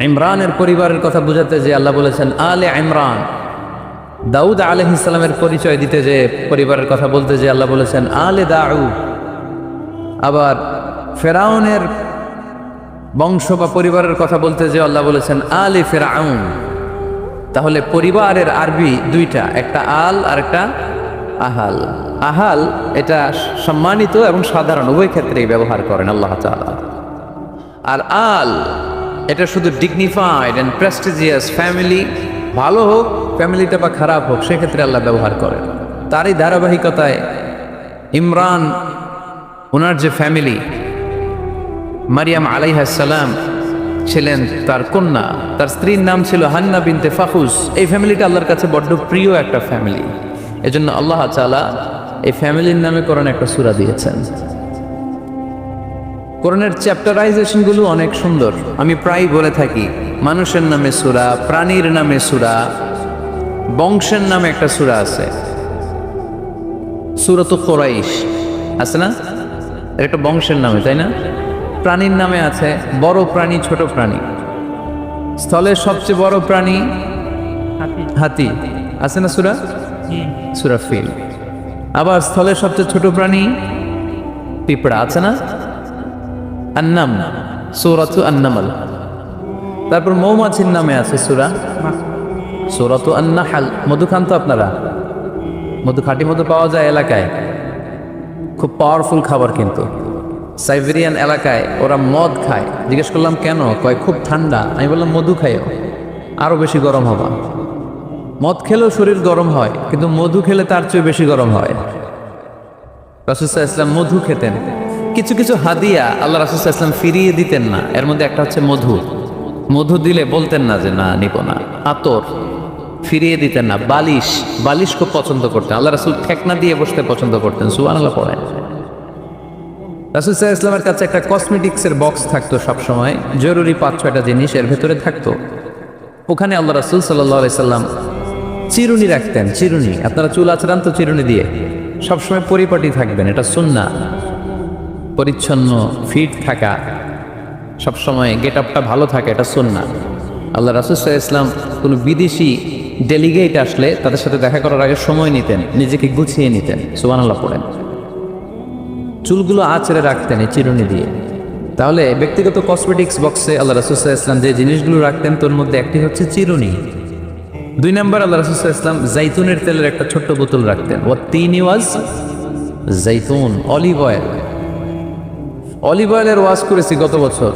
ইমরানের পরিবারের কথা বোঝাতে যে আল্লাহ বলেছেন আলে ইমরান। দাউদ আলাইহিস সালামের পরিচয় দিতে যে পরিবারের কথা বলতে যে আল্লাহ বলেছেন আলে দাউদ। আবার ফেরাউনের বংশ বা পরিবারের কথা বলতে যে আল্লাহ বলেছেন আলে ফেরাউন। তাহলে পরিবারের আরবি দুইটা, একটা আল আর একটা আহাল। আহাল এটা সম্মানিত এবং সাধারণ উভয় ক্ষেত্রেই ব্যবহার করেন আল্লাহ তাআলা। আর আল এটা শুধু ডিগনিফাইড অ্যান্ড প্রেস্টিজিয়াস ফ্যামিলি, ভালো হোক ফ্যামিলিটা বা খারাপ হোক সেক্ষেত্রে আল্লাহ ব্যবহার করেন। তারই ধারাবাহিকতায় ইমরান ওনার যে ফ্যামিলি, মারিয়াম আলাইহিস সালাম ছিলেন তার কন্যা, তার স্ত্রীর নাম ছিল হান্না বিনতে ফাখুস। এই ফ্যামিলিটা আল্লাহর কাছে বড্ড প্রিয় একটা ফ্যামিলি। এজন্য আল্লাহ তাআলা এই ফ্যামিলির নামে কোরআনে একটা সূরা দিয়েছেন। কোরআনের চ্যাপ্টারাইজেশন গুলো অনেক সুন্দর। আমি প্রায় বলে থাকি মানুষের নামে সূরা, প্রাণীর নামে সূরা, বংশের নামে একটা সূরা আছে, সূরাত কুরাইশ আছে না? এটা একটা বংশের নামে, তাই না? প্রাণীর নামে আছে বড় প্রাণী, ছোট প্রাণী। স্থলের সবচেয়ে বড় প্রাণী হাতি, আছে না সূরা? সূরা ফিল। আবার স্থলের সবচেয়ে ছোট প্রাণী পিঁপড়া, আছে না? আন্নাম, সূরাতু আন-নামল। তারপর মৌমাছির নামে আছে সূরা সূরাতু আন-নাহল। মধু খান তো আপনারা? মধু, খাঁটি মধু পাওয়া যায় এলাকায়, খুব পাওয়ারফুল খাবার। কিন্তু সাইবেরিয়ান এলাকায় ওরা মদ খায়। জিজ্ঞেস করলাম কেন? কয় খুব ঠান্ডা। আমি বললাম মধু খাইও, আরো বেশি গরম হবা। মদ খেলেও শরীর গরম হয়, কিন্তু মধু খেলে তার চেয়ে বেশি গরম হয়। রাসূল সাল্লাল্লাহু আলাইহি ওয়াসাল্লাম মধু খেতেন। কিছু কিছু হাদিয়া আল্লাহ রাসূল সাল্লাল্লাহু আলাইহি ওয়াসাল্লাম ফিরিয়ে দিতেন না। এর মধ্যে একটা হচ্ছে মধু। মধু দিলে বলতেন না যে না নিব না। আতর ফিরিয়ে দিতেন না। বালিশ, বালিশ খুব পছন্দ করতেন আল্লাহ রাসূল। ঠেকনা দিয়ে বসতে পছন্দ করতেন। সুবহানাল্লাহ পড়েন। রাসূল সাল্লাল্লাহু আলাইহি ওয়াসাল্লামের কাছে একটা কসমেটিক্সের বক্স থাকতো সবসময়, জরুরি 5-6টা জিনিস এর ভেতরে থাকতো। ওখানে আল্লাহ রাসূল সাল্লাল্লাহু আলাইহি ওয়াসাল্লাম চিরুনি রাখতেন। চিরুনি, আপনারা চুল আঁচড়ান তো চিরুনি দিয়ে, সবসময় পরিপাটি থাকবেন, এটা সুন্নাহ। পরিচ্ছন্ন ফিট থাকা, সবসময় গেট আপটা ভালো থাকে, এটা সুন্নাহ। আল্লাহ রাসূল সাল্লাল্লাহু আলাইহি ওয়াসাল্লাম কোনো বিদেশি ডেলিগেট আসলে তাদের সাথে দেখা করার আগে সময় নিতেন, নিজেকে গুছিয়ে নিতেন। সুবহানাল্লাহ পড়েন। চুলগুলো আঁচড়ে রাখতেন এই চিরুনি দিয়ে। তাহলে ব্যক্তিগত কসমেটিক্স বক্সে আল্লাহ রাসূল সাল্লাল্লাহু আলাইহি ওয়াসাল্লাম যে জিনিসগুলো রাখতেন তোর মধ্যে একটি হচ্ছে চিরুনি। 2 নম্বর আল্লাহ রাসূল সাল্লাল্লাহু আলাইহি ওয়াসাল্লাম জাইতুনের তেলের একটা ছোট্ট বোতল রাখতেন। ওয়াত-তিনি ওয়াজ জাইতুন, অলিভ অয়েল। অলিভ অয়েলের ওয়াজ করেছি গত বছর।